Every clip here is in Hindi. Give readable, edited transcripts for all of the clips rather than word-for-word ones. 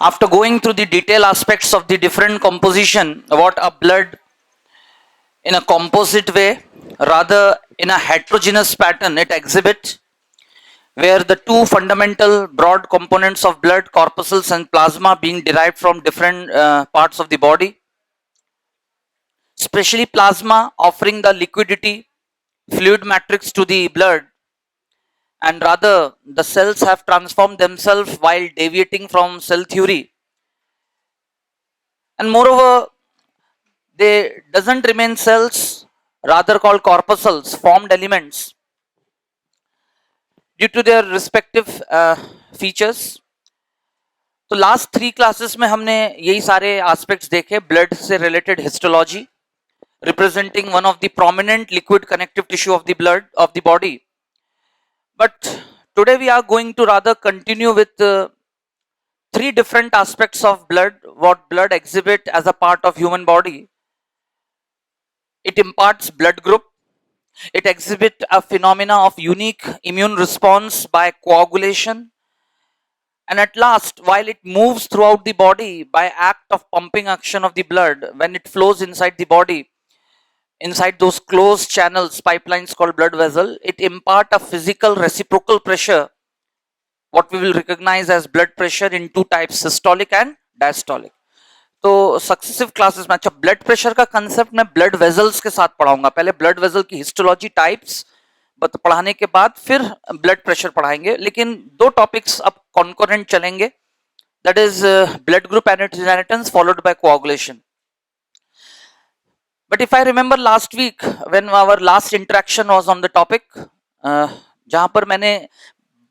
After going through the detailed aspects of the different composition, what a blood in a composite way, rather in a heterogeneous pattern it exhibits, where the two fundamental broad components of blood, corpuscles and plasma, being derived from different parts of the body, especially plasma offering the liquidity, fluid matrix to the blood, and rather the cells have transformed themselves while deviating from cell theory, and moreover they doesn't remain cells, rather called corpuscles, formed elements due to their respective features. तो लास्ट 3 क्लासेस में हमने यही सारे एस्पेक्ट्स देखे, ब्लड से related histology representing one of the prominent liquid connective tissue of the blood of the body. But today we are going to rather continue with 3 different aspects of blood, what blood exhibit as a part of human body. It imparts blood group, it exhibits a phenomena of unique immune response by coagulation, and at last, while it moves throughout the body by act of pumping action of the blood, when it flows inside the body, inside those closed channels, pipelines called blood vessel, it impart a physical reciprocal pressure, what we will recognize as blood pressure in 2 types, systolic and diastolic. तो सक्सेसिव क्लासेस में, अच्छा, ब्लड प्रेशर का कंसेप्ट मैं ब्लड वेजल्स के साथ पढ़ाऊंगा. पहले ब्लड वेजल की हिस्टोलॉजी टाइप्स पढ़ाने के बाद फिर ब्लड प्रेशर पढ़ाएंगे, लेकिन 2 टॉपिक्स अब कॉन्करेंट चलेंगे, that is blood group and its inheritance followed by coagulation. But if I remember last week when our last interaction was on the topic, जहां पर मैंने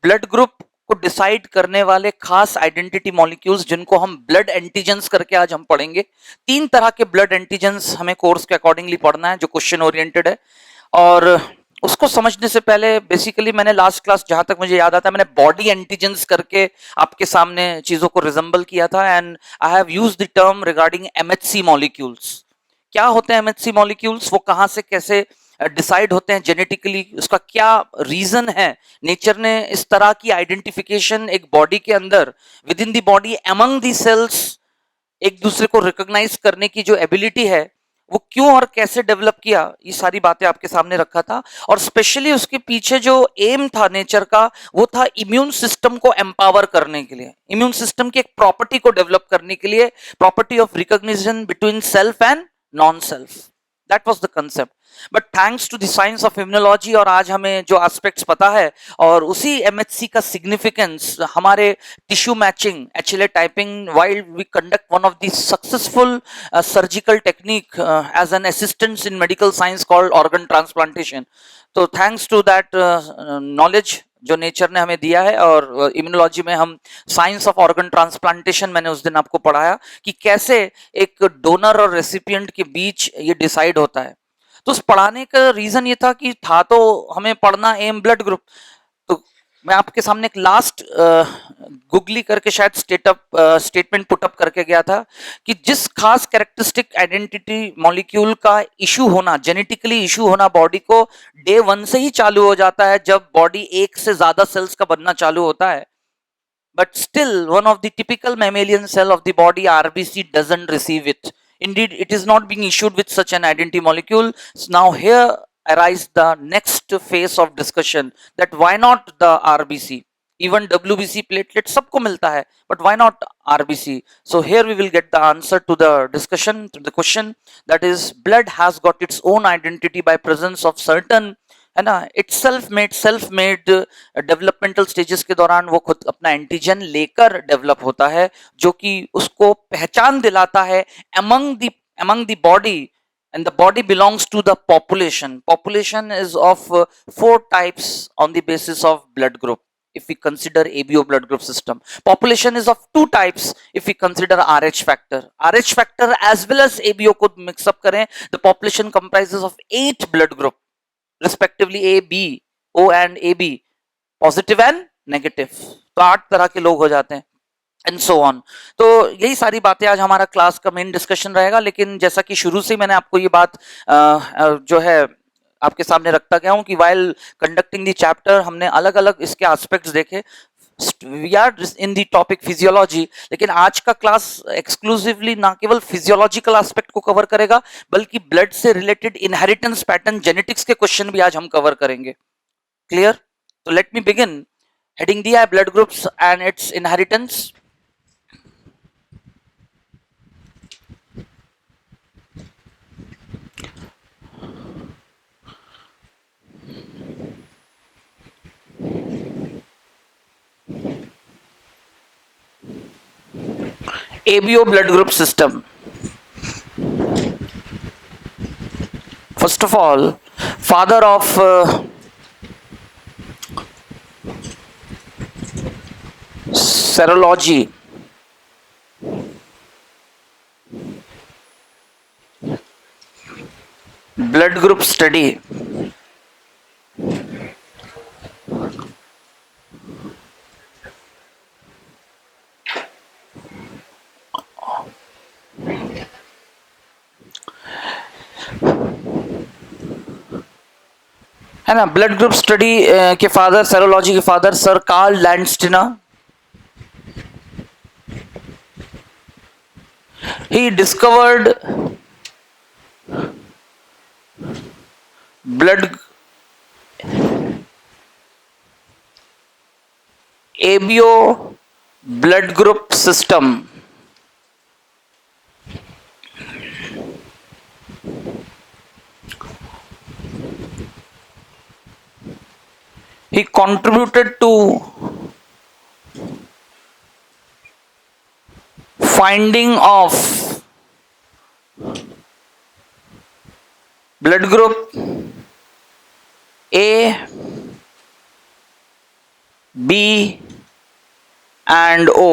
ब्लड ग्रुप को डिसाइड करने वाले खास आइडेंटिटी मॉलिक्यूल्स, जिनको हम ब्लड एंटीजेंस करके आज हम पढ़ेंगे. 3 तरह के ब्लड एंटीजेंस हमें कोर्स के अकॉर्डिंगली पढ़ना है, जो क्वेश्चन ओरिएंटेड है. और उसको समझने से पहले बेसिकली मैंने लास्ट क्लास, जहां तक मुझे याद आता है, मैंने बॉडी एंटीजेंस करके आपके सामने चीजों को रिजेंबल किया था. And I have used the term regarding MHC molecules. क्या होते हैं एमएचसी मॉलिक्यूल्स, वो कहां से कैसे डिसाइड होते हैं जेनेटिकली, उसका क्या रीजन है, नेचर ने इस तरह की आइडेंटिफिकेशन एक बॉडी के अंदर, within the body, among the cells, एक दूसरे को रिकॉग्नाइज करने की जो एबिलिटी है, वो क्यों और कैसे डेवलप किया, ये सारी बातें आपके सामने रखा था. और स्पेशली उसके पीछे जो एम था नेचर का, वो था इम्यून सिस्टम को एम्पावर करने के लिए, इम्यून सिस्टम की एक प्रॉपर्टी को डेवलप करने के लिए, property of recognition between self and non-self. That was the concept. But thanks to the science of immunology, और आज हमें जो aspects पता है, और उसी MHC का significance हमारे tissue matching, HLA typing, while we conduct one of the successful surgical technique as an assistance in medical science called organ transplantation. तो thanks to that knowledge जो नेचर ने हमें दिया है, और इम्यूनोलॉजी में हम साइंस ऑफ ऑर्गन ट्रांसप्लांटेशन, मैंने उस दिन आपको पढ़ाया कि कैसे एक डोनर और रेसिपिएंट के बीच ये डिसाइड होता है. तो उस पढ़ाने का रीजन ये था कि था तो हमें पढ़ना एम ब्लड ग्रुप. तो मैं आपके सामने एक लास्ट गुगली करके शायद स्टेटमेंट पुटअप करके गया था कि जिस खास कैरेक्टरिस्टिक आइडेंटिटी मॉलिक्यूल का इशू होना, जेनेटिकली इशू होना बॉडी को डे 1 से ही चालू हो जाता है, जब बॉडी एक से ज्यादा सेल्स का बनना चालू होता है. But still one of the typical mammalian cell of the body, RBC, doesn't receive it. Indeed, it is not being issued with such an identity molecule. So now here arise the next phase of discussion, that why not the RBC, even WBC platelet सबको मिलता है, but why not RBC? So here we will get the answer to the discussion, to the question, that is blood has got its own identity by presence of certain, है ना, it's self made developmental stages के दौरान वो खुद अपना एंटीजन लेकर डेवलप होता है, जो कि उसको पहचान दिलाता है among the body, and the body belongs to the population is of 4 types on the basis of blood group. If we consider ABO blood group system, population is of 2 types. If we consider RH factor as well as ABO को mix up करें, the population comprises of 8 blood group, respectively A, B, O and AB, positive and negative. तो 8 तरह के लोग हो जाते हैं, एंड सो ऑन. तो यही सारी बातें आज हमारा क्लास का मेन डिस्कशन रहेगा. लेकिन जैसा कि शुरू से मैंने आपको ये बात जो है आपके सामने रखता गया हूं कि वाइल कंडक्टिंग द चैप्टर हमने अलग अलग इसके एस्पेक्ट्स देखे. We are in the topic physiology, लेकिन आज का क्लास एक्सक्लूसिवली ना केवल फिजियोलॉजिकल एस्पेक्ट को कवर करेगा, बल्कि ब्लड से रिलेटेड इनहेरिटेंस पैटर्न, जेनेटिक्स के क्वेश्चन भी आज हम कवर करेंगे। क्लियर? तो लेट मी बिगिन। हेडिंग दिया है blood groups and its inheritance. ABO blood group system. First of all, father of serology, blood group study, है ना। ब्लड ग्रुप स्टडी के फादर, सेरोलॉजी के father sir Karl Landsteiner. He discovered blood ABO blood group system. He contributed to finding of blood group A, B and O.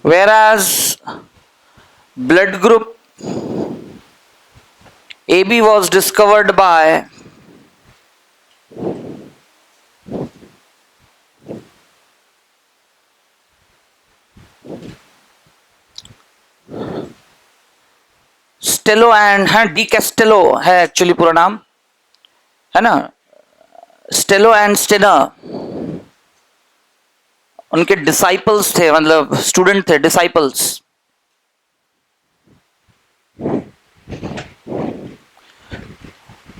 Whereas blood group AB was discovered by स्टेलो and D Castello है एक्चुअली पूरा नाम, है ना। स्टेलो एंड स्टेनर उनके डिसाइपल्स थे, मतलब स्टूडेंट थे, disciples.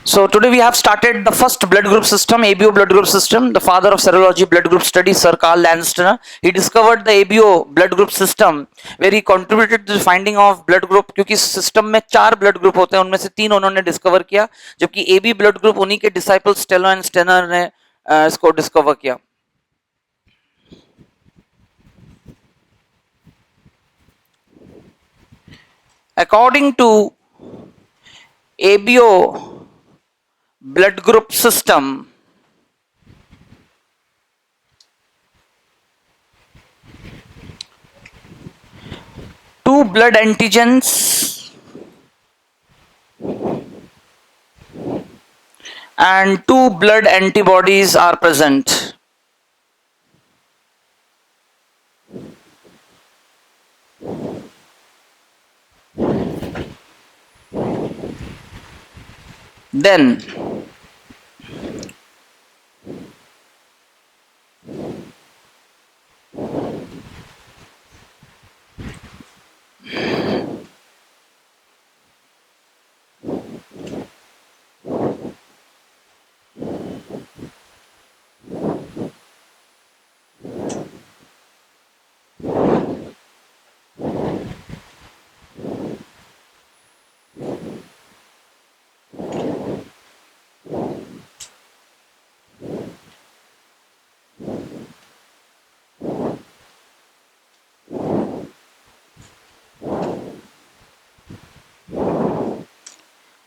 So today we have started the first blood group system, ABO blood group system. The father of serology blood group study, Sir Carl Landsteiner, he discovered the ABO blood group system where he contributed to the finding of blood group, क्योंकि सिस्टम में 4 ब्लड ग्रुप होते हैं, उनमें से 3 उन्होंने डिस्कवर किया, जबकि AB ब्लड ग्रुप उन्हीं के डिसाइपल स्टेलो एंड स्टेनर ने इसको डिस्कवर किया। According to ABO blood group system, two blood antigens and two blood antibodies are present. Then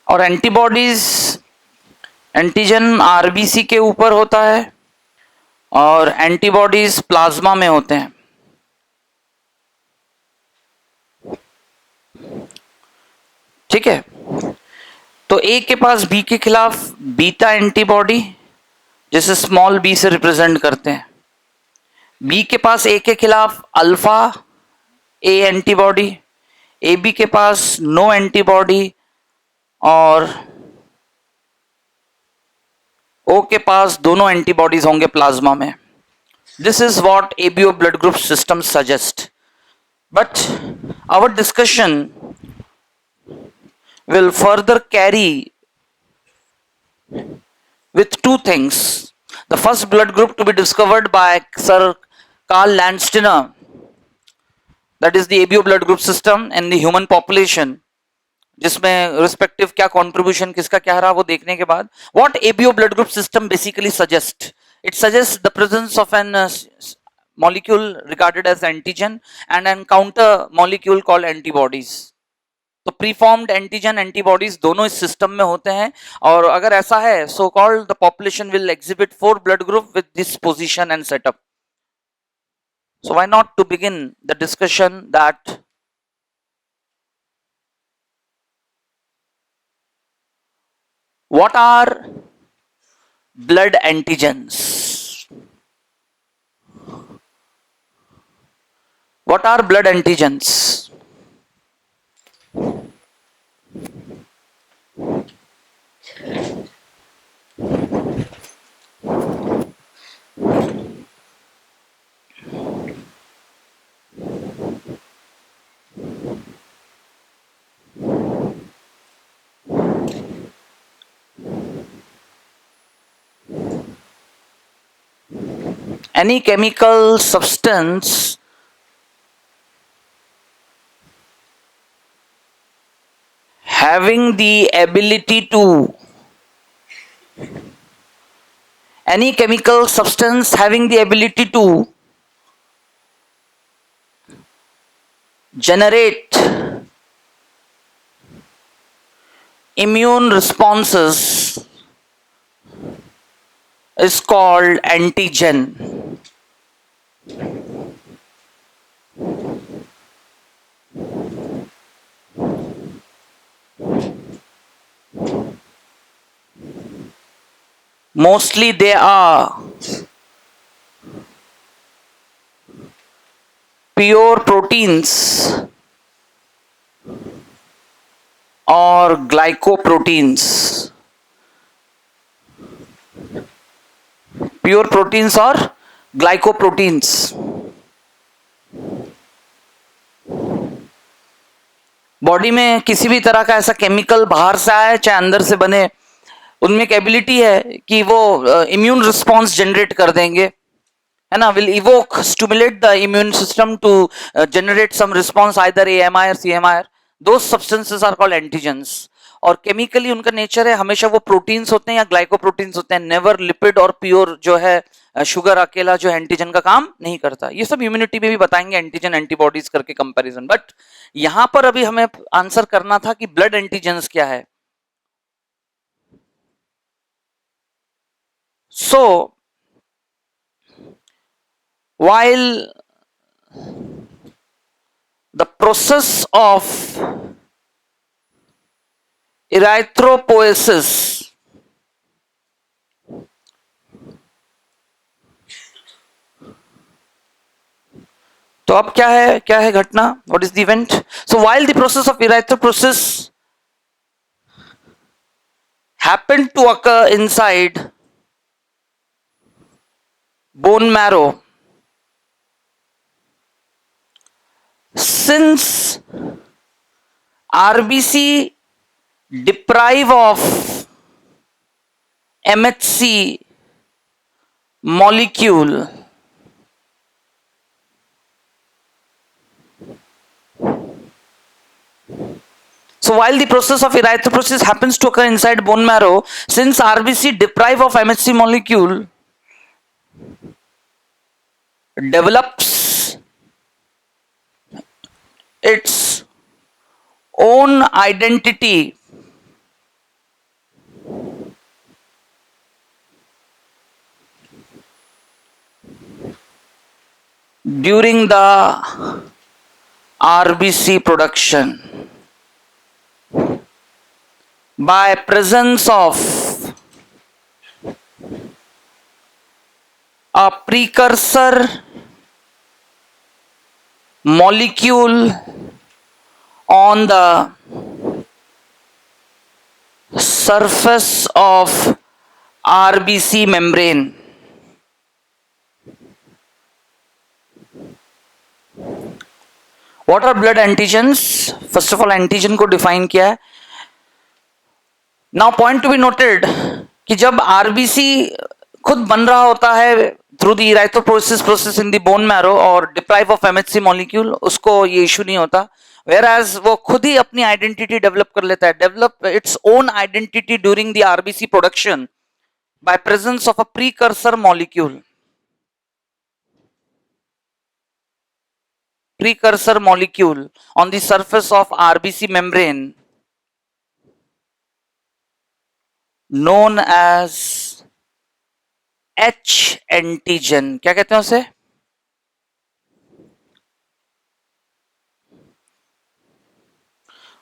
और एंटीबॉडीज, एंटीजन आरबीसी के ऊपर होता है और एंटीबॉडीज प्लाज्मा में होते हैं। ठीक है, तो ए के पास बी के खिलाफ बीटा एंटीबॉडी, जिसे स्मॉल बी से रिप्रेजेंट करते हैं। बी के पास ए के खिलाफ alpha a antibody, A B के पास नो एंटीबॉडी और O के पास दोनों एंटीबॉडीज होंगे प्लाज्मा में. This is what ABO blood group system suggests. But our discussion will further carry with two things. The first blood group to be discovered by Sir Karl Landsteiner, that is the ABO blood group system and the human population, जिसमें रिस्पेक्टिव क्या कंट्रीब्यूशन किसका क्या रहा वो देखने के बाद what ABO blood group system basically suggest, it suggest the presence of an molecule regarded as antigen and an counter molecule called antibodies. तो प्रीफॉर्म्ड एंटीजन एंटीबॉडीज दोनों इस सिस्टम में होते हैं और अगर ऐसा है so called the population will exhibit 4 blood group with this position and setup. So why not to begin the discussion that what are blood antigens? What are blood antigens? Any chemical substance having the ability to generate immune responses is called antigen. Mostly they are pure proteins or glycoproteins. Pure proteins or glycoproteins. Body में किसी भी तरह का ऐसा केमिकल बाहर से आए चाहे अंदर से बने, उनमें एक एबिलिटी है कि वो इम्यून रिस्पॉन्स जनरेट कर देंगे, है ना, will evoke stimulate the immune system to generate some response either AMI और CMI. Those substances are called antigens. और केमिकली उनका नेचर है हमेशा वो प्रोटीन्स होते हैं या ग्लाइकोप्रोटीन्स होते हैं, नेवर लिपिड और प्योर जो है शुगर अकेला जो एंटीजन का काम नहीं करता. ये सब इम्यूनिटी में भी बताएंगे एंटीजन एंटीबॉडीज करके कंपैरिजन. बट यहां पर अभी हमें आंसर करना था कि ब्लड एंटीजेंस क्या है. So while the process of erythropoiesis तो अब क्या है घटना, what is the event. So while the process of erythropoiesis happened to occur inside bone marrow, since RBC deprive of MHC molecule, so while the process of erythropoiesis happens to occur inside bone marrow, since RBC deprive of MHC molecule, develops its own identity during the RBC production by presence of a precursor molecule on the surface of RBC membrane. What are blood antigens? First of all, antigen को define किया है. Now point to be noted कि जब RBC खुद बन रहा होता है through the erythropoiesis process in the bone marrow और deprive of MHC molecule, उसको ये issue नहीं होता. Whereas वो खुद ही अपनी identity develop कर लेता है, develop its own identity during the RBC production by presence of a precursor molecule. Precursor molecule on the surface of RBC membrane known as H antigen. क्या कहते हैं उसे?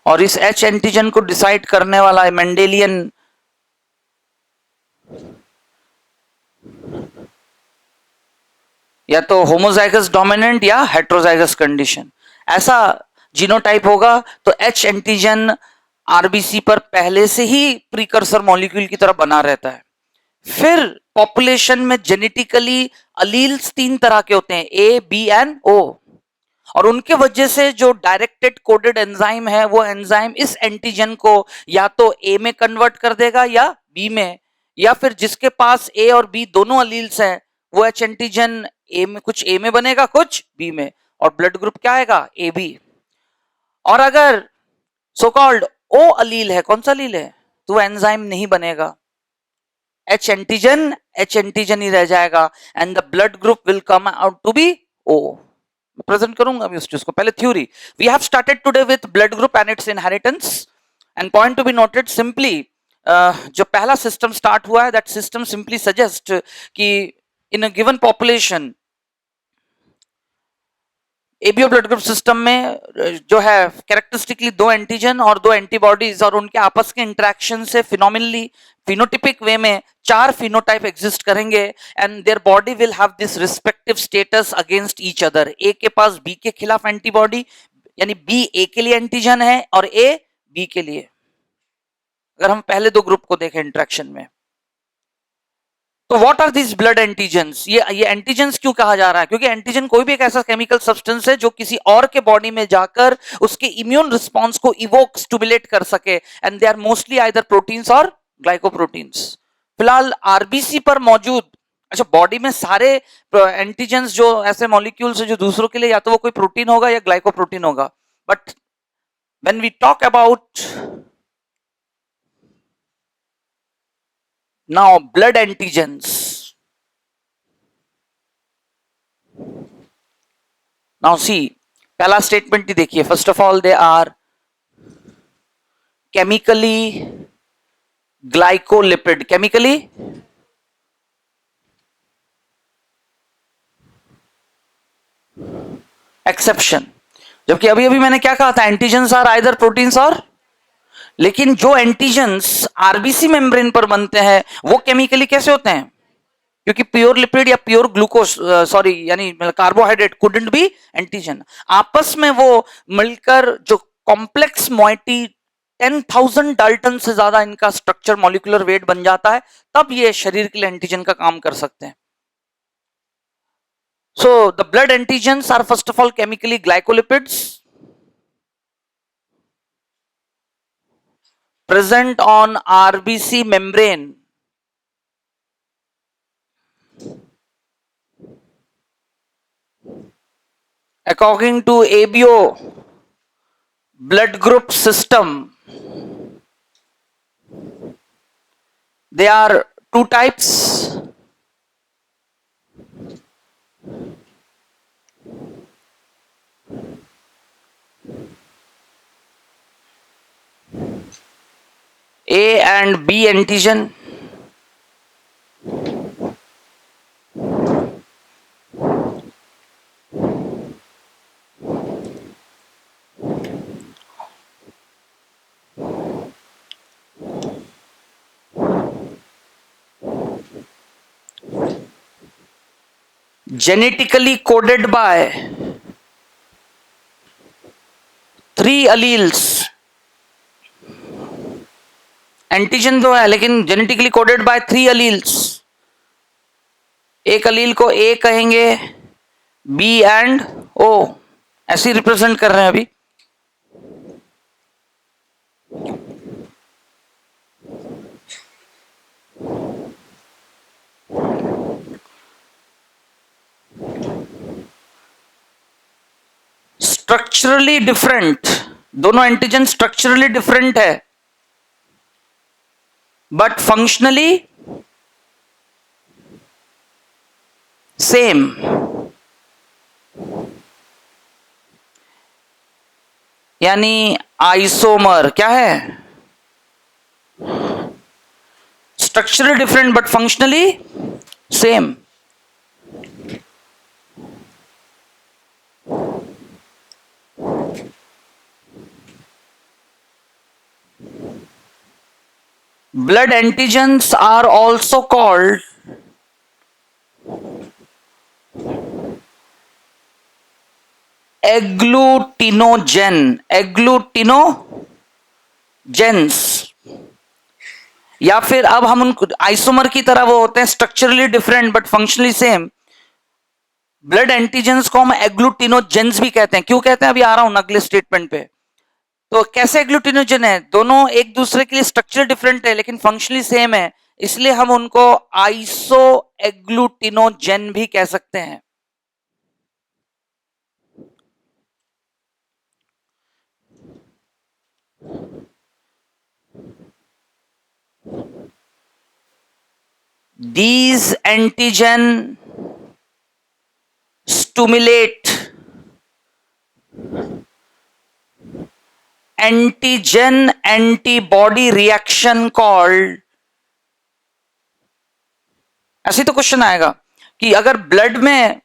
और इस H एंटीजन को डिसाइड करने वाला मेंडेलियन या तो होमोजाइगस डोमिनेंट या हेट्रोजाइगस कंडीशन, ऐसा जीनोटाइप होगा तो H एंटीजन आरबीसी पर पहले से ही प्रीकर्सर मॉलिक्यूल की तरह बना रहता है. फिर पॉपुलेशन में जेनेटिकली अलील्स 3 तरह के होते हैं, ए, बी एंड ओ, और उनके वजह से जो डायरेक्टेड कोडेड एंजाइम है वो एंजाइम इस एंटीजन को या तो ए में कन्वर्ट कर देगा या बी में, या फिर जिसके पास ए और बी दोनों अलील्स हैं वो एच एंटीजन ए में कुछ ए में बनेगा कुछ बी में, और ब्लड ग्रुप क्या आएगा ए बी. और अगर सो कॉल्ड ओ अलील है, कौन सा अलील है, तो एंजाइम नहीं बनेगा, एच एंटीजन ही रह जाएगा and the blood group will come out to be O. Present करूंगा अभी उस चीज को. पहले theory. We have started today with blood group and its inheritance and point to be noted simply, जो पहला सिस्टम स्टार्ट हुआ है दैट सिस्टम सिंपली सजेस्ट कि in a given population ABO blood group system में जो है कैरेक्टरिस्टिकली 2 एंटीजन और 2 एंटीबॉडीज और उनके आपस के इंटरेक्शन से फिनोमिनली फिनोटिपिक वे में 4 फिनोटाइप एग्जिस्ट करेंगे and their body will have this respective status against each other. A के पास बी के खिलाफ एंटीबॉडी, यानी बी ए के लिए एंटीजन है और ए बी के लिए. अगर हम पहले 2 ग्रुप को देखें इंटरेक्शन में, तो what are this blood antigens? ये एंटीजेंस क्यों कहा जा रहा है? क्योंकि एंटीजन कोई भी एक ऐसा केमिकल सब्सटेंस है जो किसी और के बॉडी में जाकर उसके इम्यून रिस्पांस को इवोक स्टिमुलेट कर सके and they are mostly either proteins or glycoproteins. फिलहाल आरबीसी पर मौजूद, अच्छा बॉडी में सारे एंटीजेंस जो ऐसे मॉलिक्यूल्स है जो दूसरों के लिए या तो वो कोई प्रोटीन होगा या ग्लाइकोप्रोटीन होगा, but when we talk about now blood antigens, now see पहला स्टेटमेंट ही देखिए. First of all they are chemically glycolipid, chemically exception, जबकि अभी अभी मैंने क्या कहा था, एंटीजेंस आर आइदर प्रोटीन्स और, लेकिन जो एंटीजेंस आरबीसी मेम्ब्रेन पर बनते हैं वो केमिकली कैसे होते हैं? क्योंकि प्योर लिपिड या प्योर ग्लूकोज सॉरी यानी कार्बोहाइड्रेट कुडंट बी एंटीजन. आपस में वो मिलकर जो कॉम्प्लेक्स मॉइटी 10,000 डाल्टन से ज्यादा इनका स्ट्रक्चर मॉलिक्यूलर वेट बन जाता है, तब ये शरीर के लिए एंटीजन का काम कर सकते हैं. So the blood antigens are first of all chemically glycolipids present on RBC membrane according to ABO blood group system. There are 2 types. A and B antigen. Genetically coded by 3 alleles antigen तो है लेकिन जेनेटिकली कोडेड बाय 3 अलील्स। एक अलील को ए कहेंगे, बी एंड ओ, ऐसे रिप्रेजेंट कर रहे हैं अभी। स्ट्रक्चरली डिफरेंट, दोनों एंटीजन स्ट्रक्चरली डिफरेंट है बट फंक्शनली सेम। यानी आइसोमर क्या है? Structurally different but functionally same. Blood antigens are also called agglutinogen, agglutinogens, या फिर अब हम उनको आइसोमर की तरह वो होते हैं structurally different but functionally same. Blood antigens को हम एग्लूटिनोजेंस भी कहते हैं। क्यों कहते हैं अभी आ रहा हूं अगले स्टेटमेंट पे। तो कैसे एग्लूटिनोजन है? दोनों एक दूसरे के लिए स्ट्रक्चर डिफरेंट है लेकिन फंक्शनली सेम है, इसलिए हम उनको आइसो एग्लूटिनोजेन भी कह सकते हैं। These antigen stimulate antigen antibody reaction called, ऐसे तो क्वेश्चन आएगा कि अगर ब्लड में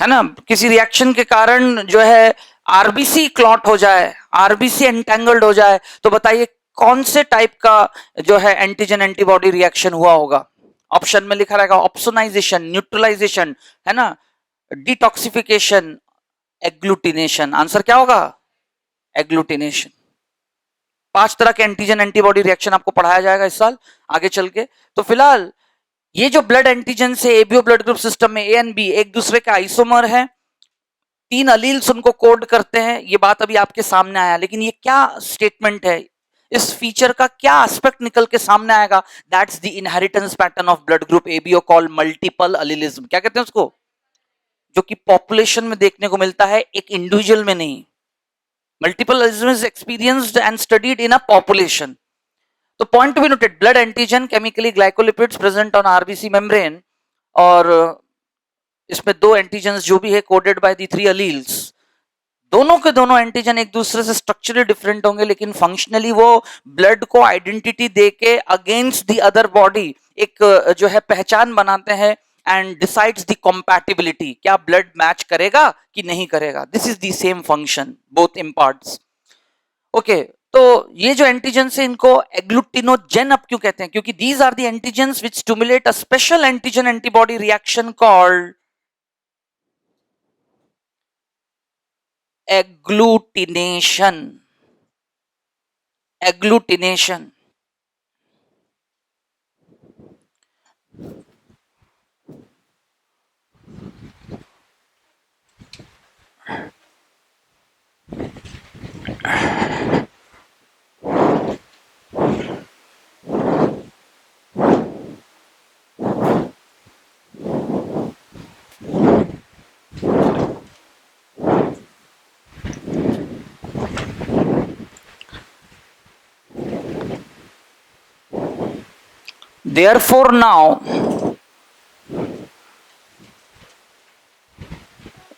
है ना किसी रिएक्शन के कारण जो है आरबीसी क्लॉट हो जाए, आरबीसी एंटेंगल्ड हो जाए, तो बताइए कौन से टाइप का जो है एंटीजन एंटीबॉडी रिएक्शन हुआ होगा? ऑप्शन में लिखा रहेगा ऑप्सोनाइजेशन, न्यूट्रलाइजेशन, है ना, डिटॉक्सिफिकेशन, एग्लूटिनेशन। आंसर क्या होगा? एग्लूटिनेशन। 5 तरह के एंटीजन एंटीबॉडी रिएक्शन आपको पढ़ाया जाएगा इस साल आगे चल के। तो फिलहाल ये जो ब्लड एंटीजन से एबीओ ब्लड ग्रुप सिस्टम में ए एंड बी एक दूसरे का आइसोमर है, 3 अलील्स उनको कोड करते हैं, ये बात अभी आपके सामने आया। लेकिन ये क्या स्टेटमेंट है, इस फीचर का क्या एस्पेक्ट निकल के सामने आएगा? That's the inheritance pattern of blood group ABO called multiple allelism. क्या कहते हैं उसको? जो कि पॉपुलेशन में देखने को मिलता है, एक इंडिविजुअल में नहीं। Multiple allelism is experienced and studied in a population. तो point to be noted, blood antigen chemically glycolipids present on RBC membrane, और इसमें 2 एंटीजन्स जो भी है कोडेड बाय द 3 अलील्स। दोनों के दोनों एंटीजन एक दूसरे से स्ट्रक्चरली डिफरेंट होंगे लेकिन फंक्शनली वो ब्लड को आइडेंटिटी देके अगेंस्ट द अदर बॉडी एक जो है पहचान बनाते हैं एंड डिसाइड्स द कंपैटिबिलिटी, क्या ब्लड मैच करेगा कि नहीं करेगा। This is the same function both imparts. Okay, तो ये जो एंटीजन से इनको एग्लूटिनोजेन अब क्यों कहते हैं? क्योंकि these are the antigens which stimulate a special antigen antibody reaction called agglutination. Agglutination. Therefore, now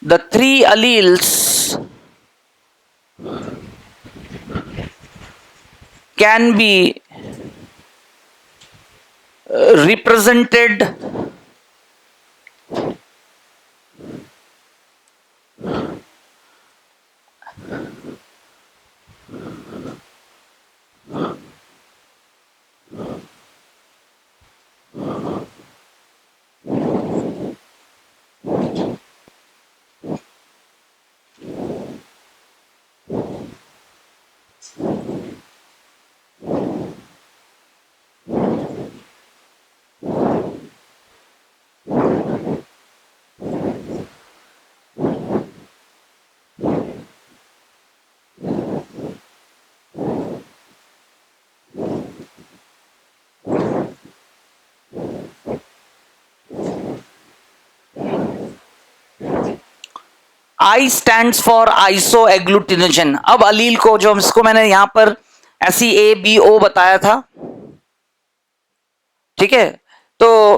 the 3 alleles can be represented I stands for iso agglutinogen. अब अलील को, जो इसको मैंने यहां पर ऐसी ए बी ओ बताया था, ठीक है, तो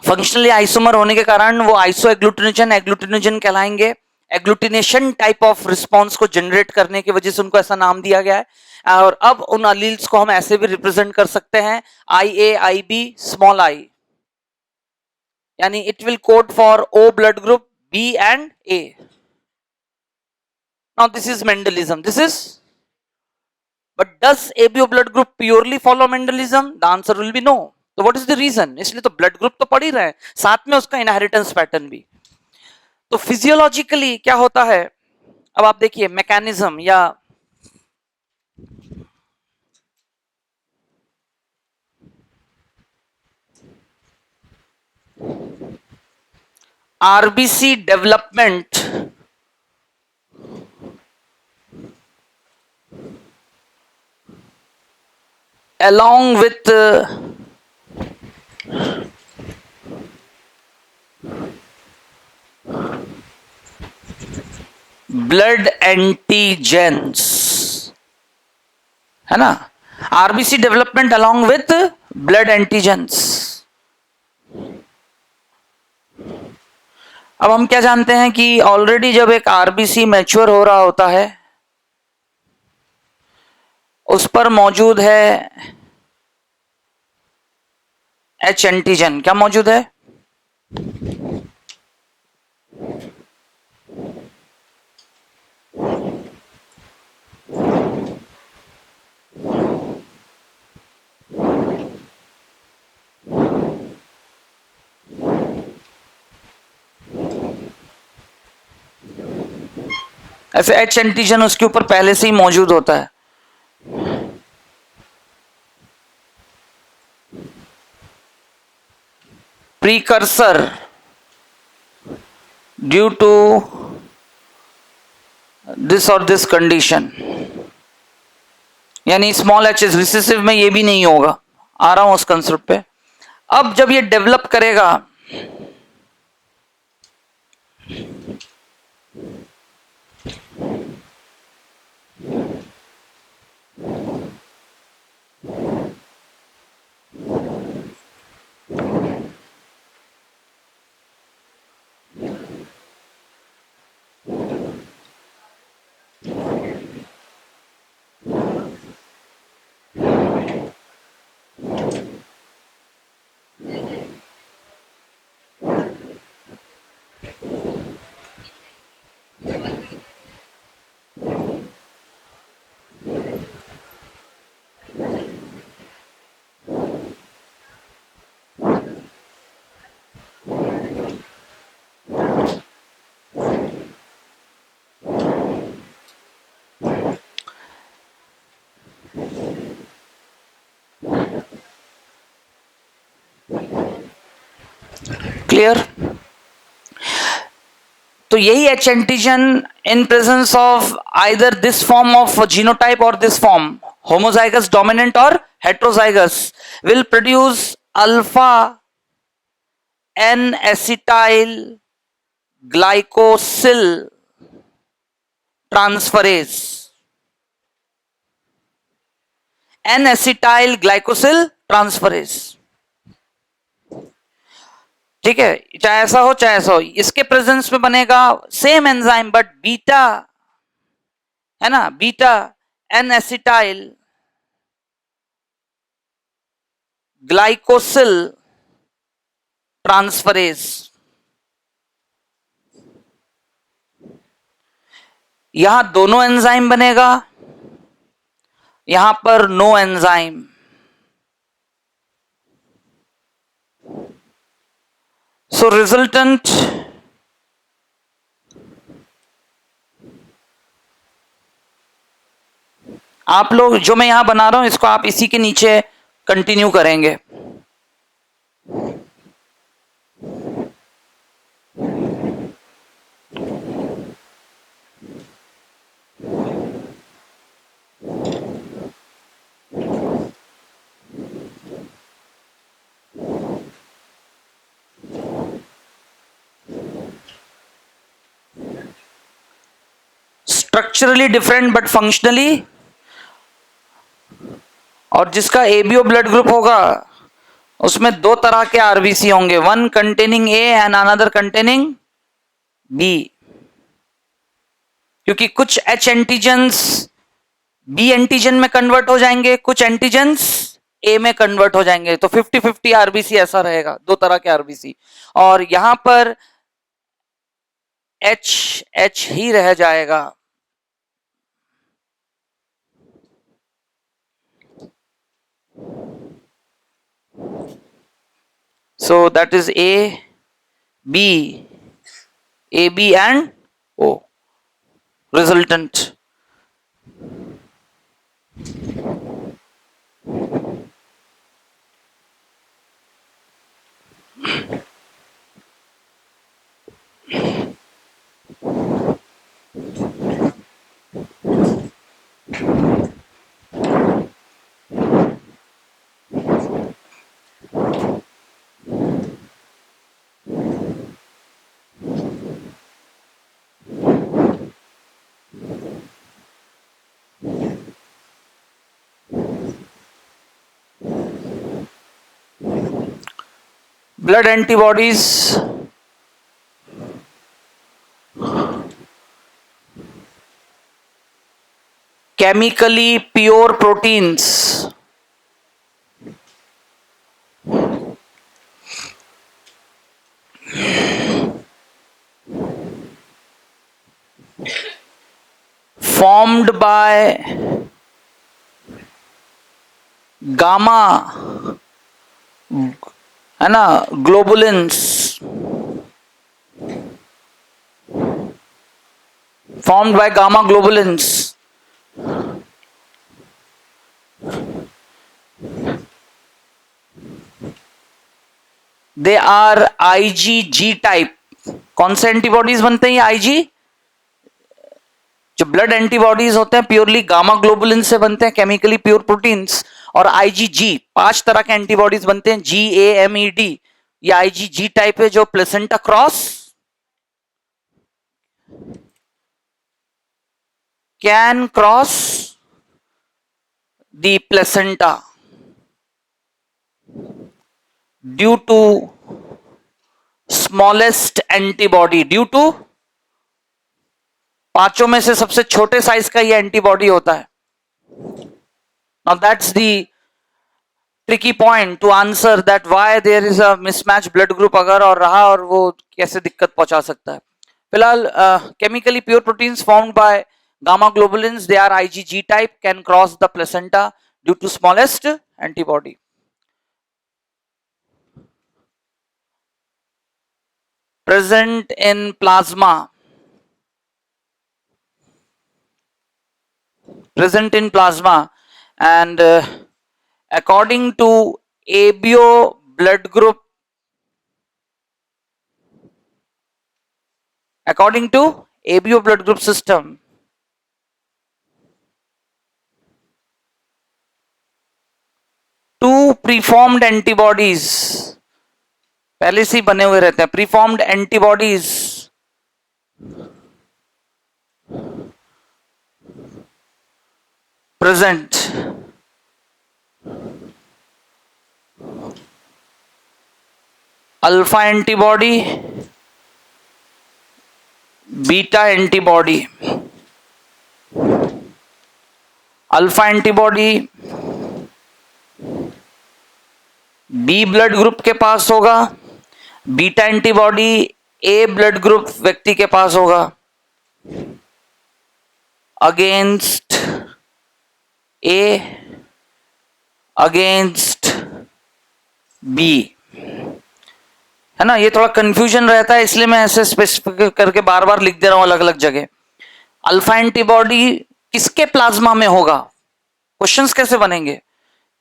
फंक्शनली आइसोमर होने के कारण वो आइसो एग्लूटिनोजन एग्लूटिनोजन कहलाएंगे। एग्लूटिनेशन टाइप ऑफ रिस्पॉन्स को जनरेट करने की वजह से उनको ऐसा नाम दिया गया है। और अब उन अलील्स को हम ऐसे भी रिप्रेजेंट कर सकते हैं, आई ए आई बी स्मॉल आई, यानी it will code for O blood group, B and A. Now this is Mendelism, this is, but does ABO blood group purely follow Mendelism? The answer will be no. तो what is the reason? इसलिए तो ब्लड ग्रुप तो पढ़ ही रहे हैं, साथ में उसका इनहेरिटेंस पैटर्न भी। तो फिजियोलॉजिकली क्या होता है, अब आप देखिए मैकेनिज्म या RBC development along with blood antigens, है ना, RBC development along with blood antigens. अब हम क्या जानते हैं कि ऑलरेडी जब एक आरबीसी मैच्योर हो रहा होता है, उस पर मौजूद है एच एंटीजन। क्या मौजूद है? ऐसे एच एंटीजन उसके ऊपर पहले से ही मौजूद होता है। प्रीकर्सर ड्यू टू दिस और दिस कंडीशन, यानी स्मॉल एच एस रिसेसिव में ये भी नहीं होगा। आ रहा हूं उस कंसेप्ट पे। अब जब ये डेवलप करेगा, क्लियर? तो यही H antigen in presence of either this form of genotype और दिस फॉर्म, होमोजाइगस डोमिनेंट और heterozygous, will produce alpha N acetyl glycosyl transferase. N acetyl glycosyl transferase, ठीक है, चाहे ऐसा हो चाहे ऐसा हो, इसके प्रेजेंस में बनेगा सेम एंजाइम बट बीटा, है ना, beta N acetyl glycosyl transferase. यहां दोनों एंजाइम बनेगा, यहां पर नो एंजाइम। सो रिजल्टेंट आप लोग, जो मैं यहां बना रहा हूं इसको आप इसी के नीचे कंटिन्यू करेंगे। स्ट्रक्चरली डिफरेंट बट फंक्शनली, और जिसका एबीओ ब्लड ग्रुप होगा उसमें दो तरह के आरबीसी होंगे, one containing A and another containing B, क्योंकि कुछ एच एंटीजेंस बी एंटीजन में कन्वर्ट हो जाएंगे, कुछ एंटीजेंस ए में कन्वर्ट हो जाएंगे, तो 50-50 आरबीसी ऐसा रहेगा, दो तरह के आरबीसी। और यहां पर एच एच ही रह जाएगा। So that is A, B, AB and O. Resultant. Blood antibodies chemically pure proteins formed by gamma, है ना, globulins, formed by gamma globulins, they are IgG type. कौन से एंटीबॉडीज बनते हैं ये आईजी? जो ब्लड एंटीबॉडीज होते हैं प्योरली गामा ग्लोबुलिन से बनते हैं, केमिकली प्योर प्रोटीन्स। और आईजीजी 5 तरह के एंटीबॉडीज बनते हैं, GAMED, ये आईजीजी टाइप है, जो placenta cross can cross the placenta due to smallest antibody, due to पांचों में से सबसे छोटे साइज का ये एंटीबॉडी होता है। Now that's the tricky point to answer that why there is a mismatch blood group अगर और रहा, और वो कैसे दिक्कत पहुंचा सकता है। फिलहाल chemically pure proteins formed by gamma globulins, they are IgG type, can cross the placenta due to smallest antibody. Present in plasma, and according to ABO blood group, system, two preformed antibodies पहले से ही बने हुए रहते हैं, preformed antibodies present, alpha antibody, beta antibody. Alpha antibody B blood group के पास होगा, beta antibody A blood group व्यक्ति के पास होगा, अगेंस्ट ए, अगेंस्ट बी, है ना। ये थोड़ा कंफ्यूजन रहता है, इसलिए मैं ऐसे स्पेसिफिक करके बार बार लिख दे रहा हूं अलग अलग जगह। अल्फा एंटीबॉडी किसके प्लाज्मा में होगा? क्वेश्चंस कैसे बनेंगे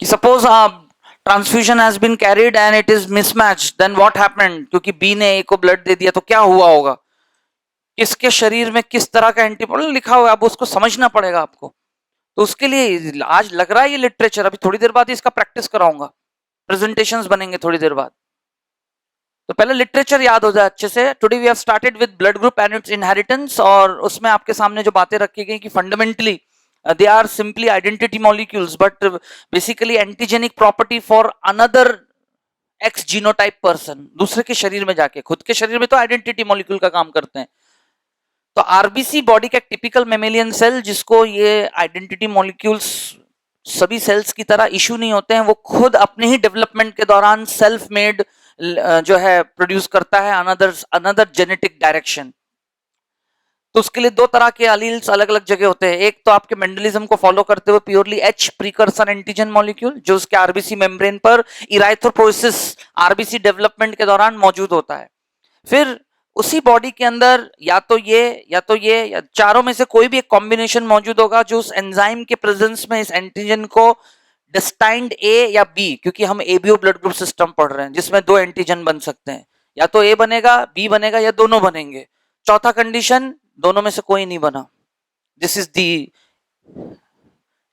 कि सपोज आप transfusion has been carried and it is mismatch, then what happened, क्योंकि बी ने ए को ब्लड दे दिया तो क्या हुआ होगा, किसके शरीर में किस तरह का एंटीबॉडी लिखा हुआ है, अब उसको समझना पड़ेगा आपको। तो उसके लिए आज लग रहा है ये लिटरेचर, अभी थोड़ी देर बाद इसका प्रैक्टिस कराऊंगा, प्रेजेंटेशंस बनेंगे थोड़ी देर बाद। तो पहले लिटरेचर याद हो जाए अच्छे से. Today we have started with blood group and its inheritance, और उसमें आपके सामने जो बातें रखी गई कि fundamentally they are simply identity molecules, but basically antigenic property for another x genotype person. दूसरे के शरीर में जाके, खुद के शरीर में तो आइडेंटिटी मॉलिक्यूल का काम करते हैं. तो आरबीसी बॉडी का एक टिपिकल मेमेलियन सेल, जिसको ये आइडेंटिटी मॉलिक्यूल्स सभी सेल्स की तरह इशू नहीं होते हैं, वो खुद अपने ही डेवलपमेंट के दौरान सेल्फ मेड जो है प्रोड्यूस करता है अनदर अनदर जेनेटिक डायरेक्शन. तो उसके लिए दो तरह के अलील्स अलग अलग जगह होते हैं. एक तो आपके मेंडलिज्म को फॉलो करते हुए purely H precursor antigen molecule, जो उसके आरबीसी मेम्ब्रेन पर इराइथ्रोपोइसिस आरबीसी डेवलपमेंट के दौरान मौजूद होता है. फिर उसी बॉडी के अंदर या तो ये या चारों में से कोई भी एक कॉम्बिनेशन मौजूद होगा, जो उस एंजाइम के प्रेजेंस में इस एंटीजन को डेस्टाइन्ड ए या बी, क्योंकि हम एबीओ ब्लड ग्रुप सिस्टम पढ़ रहे हैं जिसमें दो एंटीजन बन सकते हैं, या तो ए बनेगा, बी बनेगा, या दोनों बनेंगे. चौथा कंडीशन, दोनों में से कोई नहीं बना. This is the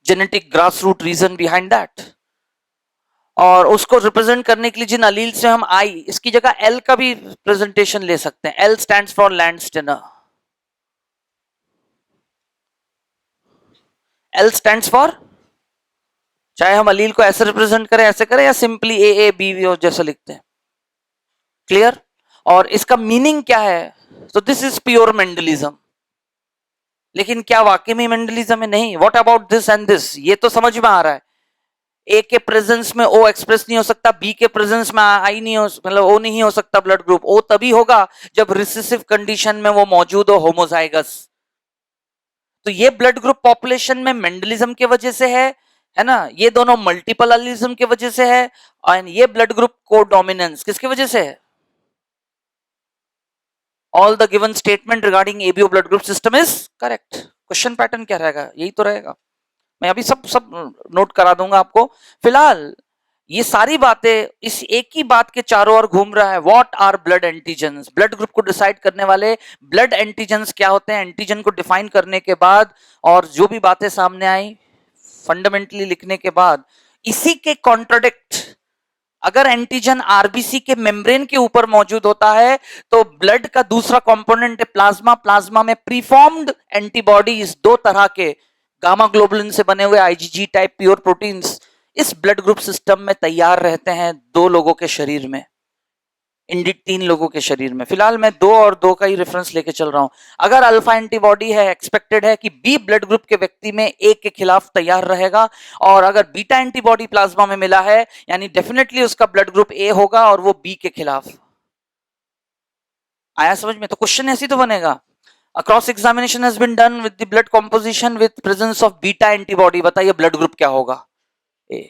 genetic grass root reason behind that. और उसको रिप्रेजेंट करने के लिए जिन अलील से हम आई, इसकी जगह एल का भी प्रेजेंटेशन ले सकते हैं. L stands for Landsteiner. L stands for, चाहे हम अलील को ऐसे रिप्रेजेंट करें, ऐसे करें, या सिंपली ए बी जैसा लिखते हैं. क्लियर? और इसका मीनिंग क्या है? तो दिस इज प्योर मेंडलिज्म. लेकिन क्या वाकई में मेंडलिज्म है? नहीं. What about this and this? ये तो समझ में आ रहा है. ए के प्रेजेंस में ओ एक्सप्रेस नहीं हो सकता, बी के प्रेजेंस में आई नहीं हो, मतलब ओ नहीं हो सकता ब्लड ग्रुप. ओ तभी होगा जब रिसेसिव कंडीशन में वो मौजूद हो, होमोजाइगस. तो ये ब्लड ग्रुप पॉपुलेशन में मेंडलिज्म की वजह से है ना. ये दोनों मल्टीपल एलिज्म की वजह से है. और ये ब्लड ग्रुप को डोमिनेंस किसकी वजह से है? All the given statement regarding ABO blood group system is correct. Question pattern क्या रहेगा? यही तो रहेगा. मैं अभी सब सब नोट करा दूंगा आपको. फिलहाल ये सारी बातें इस एक ही बात के चारों ओर घूम रहा है. What are blood antigens? Blood group को डिसाइड करने वाले ब्लड एंटीजेंस क्या होते हैं? एंटीजन को डिफाइन करने के बाद और जो भी बातें सामने आई फंडामेंटली लिखने के बाद, इसी के कॉन्ट्राडिक्ट अगर एंटीजन आरबीसी के मेम्ब्रेन के ऊपर मौजूद होता है, तो ब्लड का दूसरा कंपोनेंट है प्लाज्मा. प्लाज्मा में प्रीफॉर्म्ड एंटीबॉडीज, दो तरह के गामा ग्लोबुलिन से बने हुए आईजीजी टाइप प्योर प्रोटीन्स इस ब्लड ग्रुप सिस्टम में तैयार रहते हैं दो लोगों के शरीर में, इंडिक 3 लोगों के शरीर में. फिलहाल मैं 2 और 2 का ही रेफरेंस लेके चल रहा हूं. अगर अल्फा एंटीबॉडी है, एक्सपेक्टेड है कि बी ब्लड ग्रुप के व्यक्ति में ए के खिलाफ तैयार रहेगा. और अगर बीटा एंटीबॉडी प्लाज्मा में मिला है, यानी डेफिनेटली उसका ब्लड ग्रुप ए होगा और वो बी के खिलाफ. आया समझ में? तो क्वेश्चन ऐसी तो बनेगा. A cross examination has been done with the blood composition with presence of beta antibody. बताइए ब्लड ग्रुप क्या होगा? ए.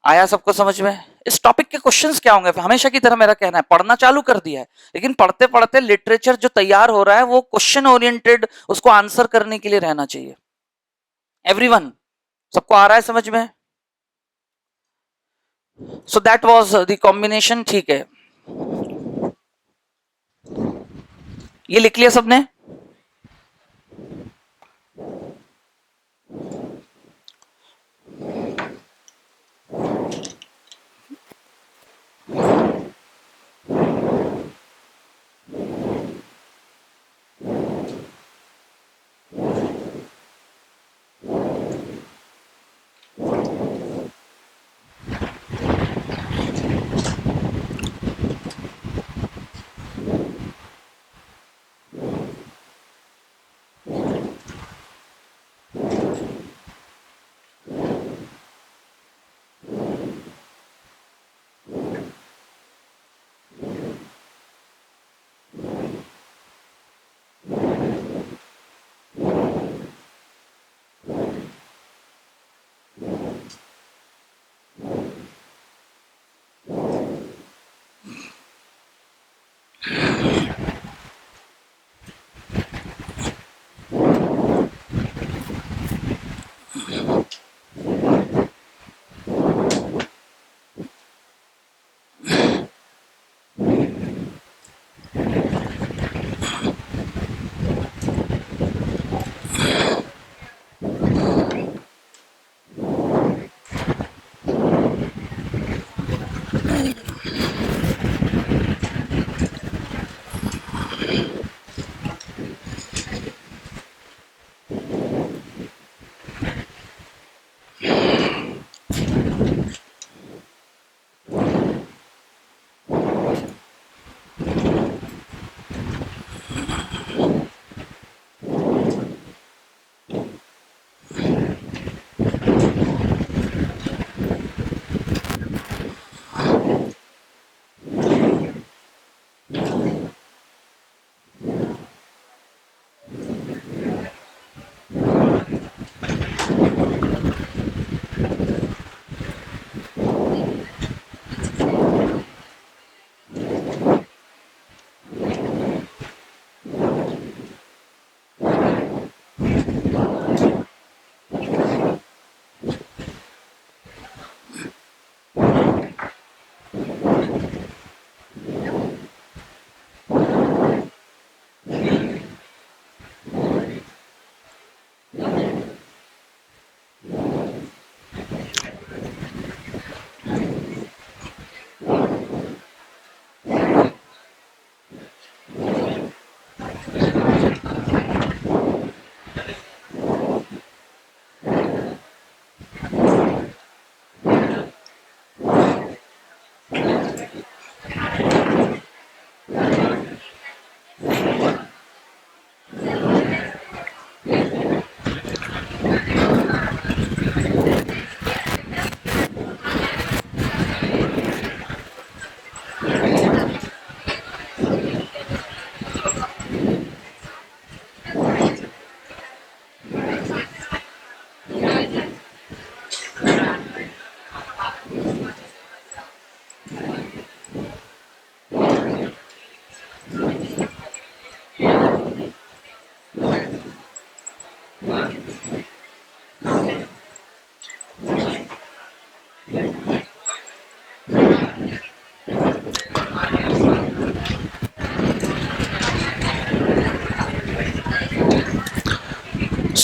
आया सबको समझ में? इस टॉपिक के क्वेश्चंस क्या होंगे? हमेशा की तरह मेरा कहना है, पढ़ना चालू कर दिया है, लेकिन पढ़ते पढ़ते लिटरेचर जो तैयार हो रहा है वो क्वेश्चन ओरिएंटेड, उसको आंसर करने के लिए रहना चाहिए. एवरीवन, सबको आ रहा है समझ में? So that was the combination. ठीक है, ये लिख लिया सबने?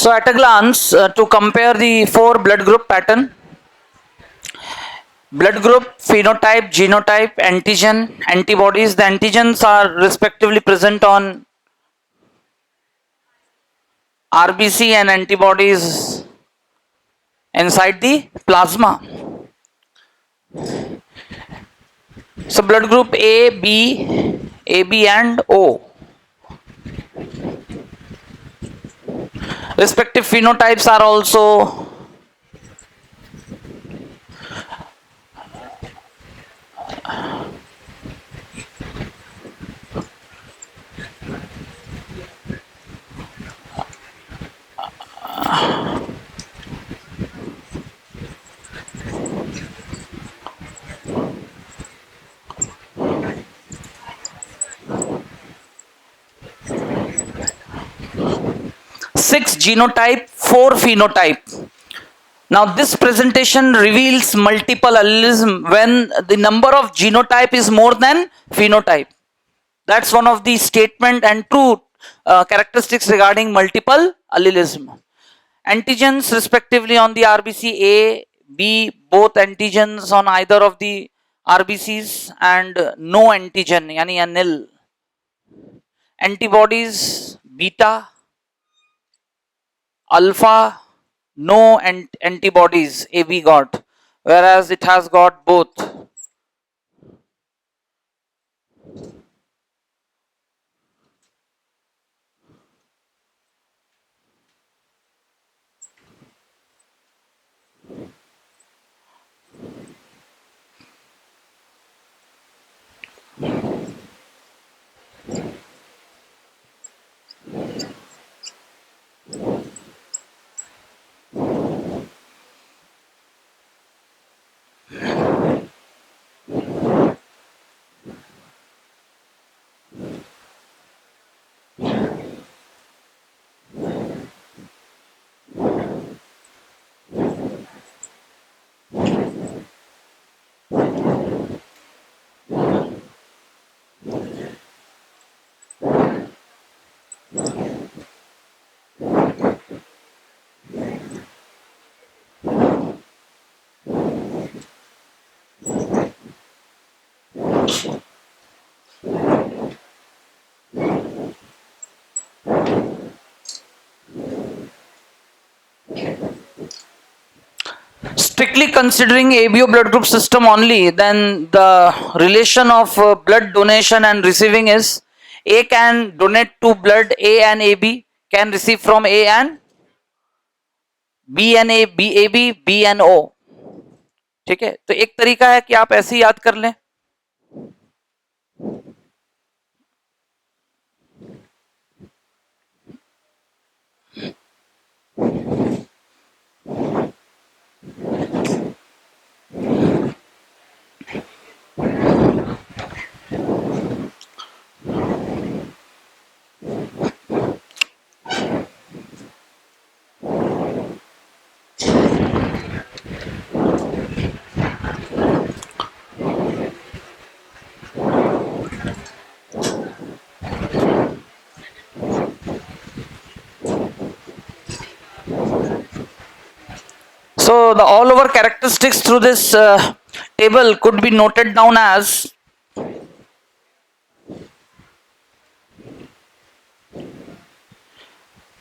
So at a glance, to compare the four blood group pattern: blood group, phenotype, genotype, antigen, antibodies. The antigens are respectively present on RBC and antibodies inside the plasma. So blood group AB and O. Respective phenotypes are also six genotype, four phenotype. Now this presentation reveals multiple allelism when the number of genotype is more than phenotype. That's one of the statement and true characteristics regarding multiple allelism. Antigens respectively on the RBC A, B, both antigens on either of the RBCs, and no antigen yani a nil. Antibodies beta, alpha, no antibodies AB got, whereas it has got both. Strictly considering ABO blood group system only, then the relation of blood donation and receiving is A can donate to blood, A and AB can receive from A and B and A, B AB, B and O. ठीक है, तो एक तरीका है कि आप ऐसे ही याद कर लें. So the all over characteristics through this table could be noted down as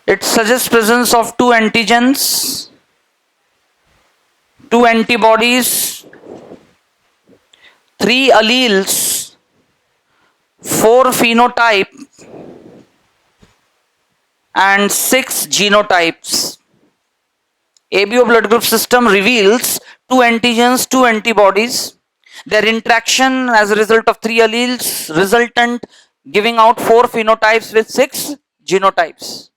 it suggests presence of two antigens, two antibodies, three alleles, four phenotype, and six genotypes. ABO blood group system reveals two antigens, two antibodies, their interaction as a result of three alleles, resultant giving out four phenotypes with six genotypes.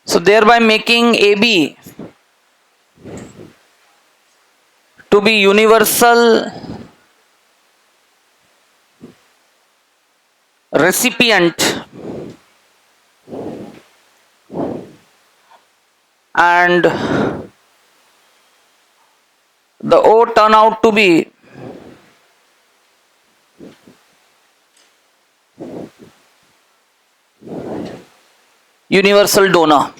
So thereby making AB to be universal recipient and the O turn out to be universal donor.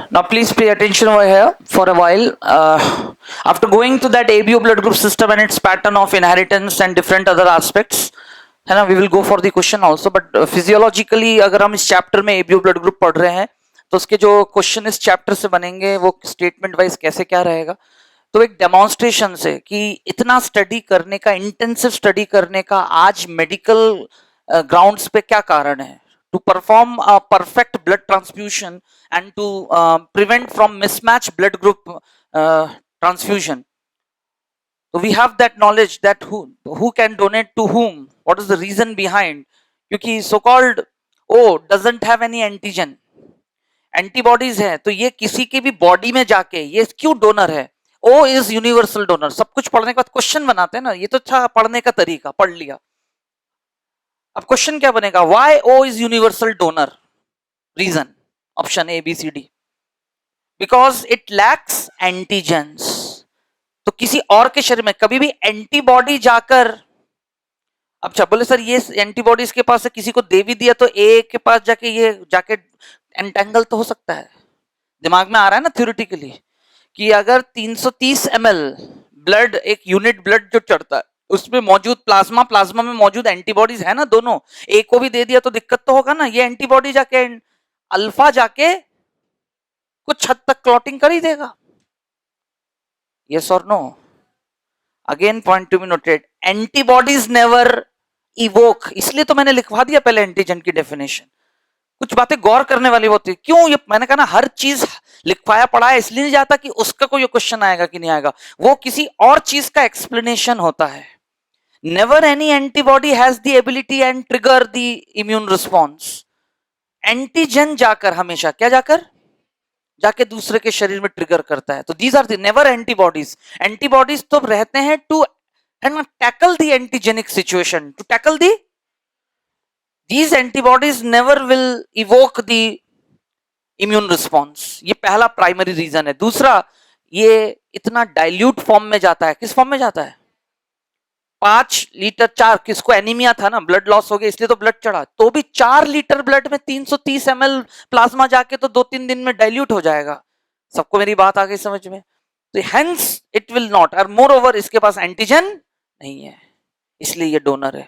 Now please pay attention over here for a while. After going to that ABO blood group system and its pattern of inheritance and different other aspects, है ना, we will go for the question also. But physiologically अगर हम इस चैप्टर में ABO blood group पढ़ रहे हैं तो उसके जो क्वेश्चन इस चैप्टर से बनेंगे वो स्टेटमेंट वाइज कैसे क्या रहेगा, तो एक डेमोन्स्ट्रेशन से कि इतना स्टडी करने का, इंटेंसिव स्टडी करने का आज मेडिकल ग्राउंड्स पे क्या कारण है, to perform a perfect blood transfusion and to prevent from mismatch blood group transfusion. So we have that knowledge that who can donate to whom, what is the reason behind, क्योंकि so called O doesn't have any antigen, antibodies है, तो ये किसी की भी बॉडी में जाके ये क्यों डोनर है, ओ इज यूनिवर्सल डोनर. सब कुछ पढ़ने के बाद क्वेश्चन बनाते हैं ना, ये तो अच्छा पढ़ने का तरीका, पढ़ लिया. अब क्वेश्चन क्या बनेगा, why O is universal donor, reason option A B C D, because it lacks antigens. तो किसी और के शरीर में कभी भी एंटीबॉडी जाकर, अब अच्छा बोले सर ये एंटीबॉडीज के पास से किसी को दे भी दिया तो ए के पास जाके ये जाके एंटेंगल तो हो सकता है. दिमाग में आ रहा है ना थ्योरेटिकली कि अगर 330 ml ब्लड, एक यूनिट ब्लड जो चढ़ता है उसमें मौजूद प्लाज्मा में मौजूद एंटीबॉडीज है ना, दोनों ए को भी दे दिया तो दिक्कत तो होगा ना. ये एंटीबॉडी जाके अल्फा जाके कुछ हद तक क्लॉटिंग कर ही देगा. यस और no? Again point to be noted, antibodies never evoke. इसलिए तो मैंने लिखवा दिया पहले एंटीजन की डेफिनेशन. कुछ बातें गौर करने वाली होती है. क्यों ये मैंने कहा ना, हर चीज लिखवाया पढ़ा है इसलिए नहीं जाता कि उसका कोई क्वेश्चन आएगा कि नहीं आएगा, वो किसी और चीज का एक्सप्लेनेशन होता है. Never any antibody has the ability and trigger the immune response. Antigen जाकर हमेशा क्या जाकर जाके दूसरे के शरीर में ट्रिगर करता है. तो these are the never antibodies. Antibodies तो रहते हैं to tackle the antigenic situation, to tackle the. These antibodies never will evoke the immune response. ये पहला प्राइमरी रीजन है. दूसरा, ये इतना डाइल्यूट फॉर्म में जाता है. किस फॉर्म में जाता है? 5 लीटर 4, किसको एनीमिया था ना, ब्लड लॉस हो गया इसलिए तो ब्लड चढ़ा, तो भी 4 लीटर ब्लड में 330 ml प्लाज्मा जाके तो 2-3 दिन में डाइल्यूट हो जाएगा. सबको मेरी बात आ गई समझ में? तो हेंस इट विल नॉट, और मोर ओवर इसके पास एंटीजन नहीं है, इसलिए ये डोनर है.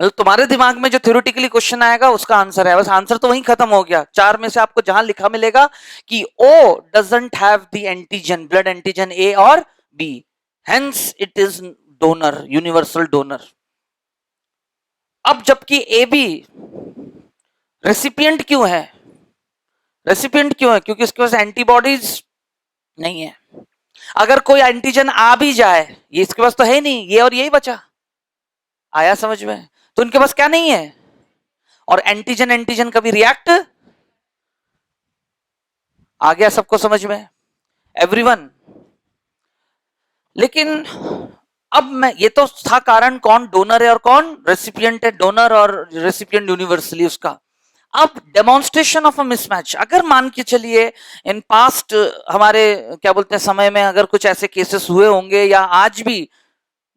मतलब तुम्हारे दिमाग में जो थ्योरेटिकली क्वेश्चन आएगा उसका आंसर है, बस आंसर तो वहीं खत्म हो गया. 4 में से आपको जहां लिखा मिलेगा कि O doesn't have the antigen, blood antigen A और B, hence it is donor, universal donor. अब जबकि AB रेसिपिएंट क्यों है? रेसिपिएंट क्यों है? क्योंकि उसके पास एंटीबॉडीज नहीं है. अगर कोई एंटीजन आ भी जाए, ये इसके पास तो है नहीं, ये और यही बचा. आया समझ में? तो उनके पास क्या नहीं है, और एंटीजन एंटीजन कभी रिएक्ट. आ गया सबको समझ में? एवरीवन. लेकिन अब मैं, ये तो था कारण कौन डोनर है और कौन रेसिपिएंट है. डोनर और रेसिपिएंट यूनिवर्सली उसका. अब डेमोन्स्ट्रेशन ऑफ अ मिसमैच, अगर मान के चलिए इन पास्ट हमारे क्या बोलते हैं समय में अगर कुछ ऐसे केसेस हुए होंगे या आज भी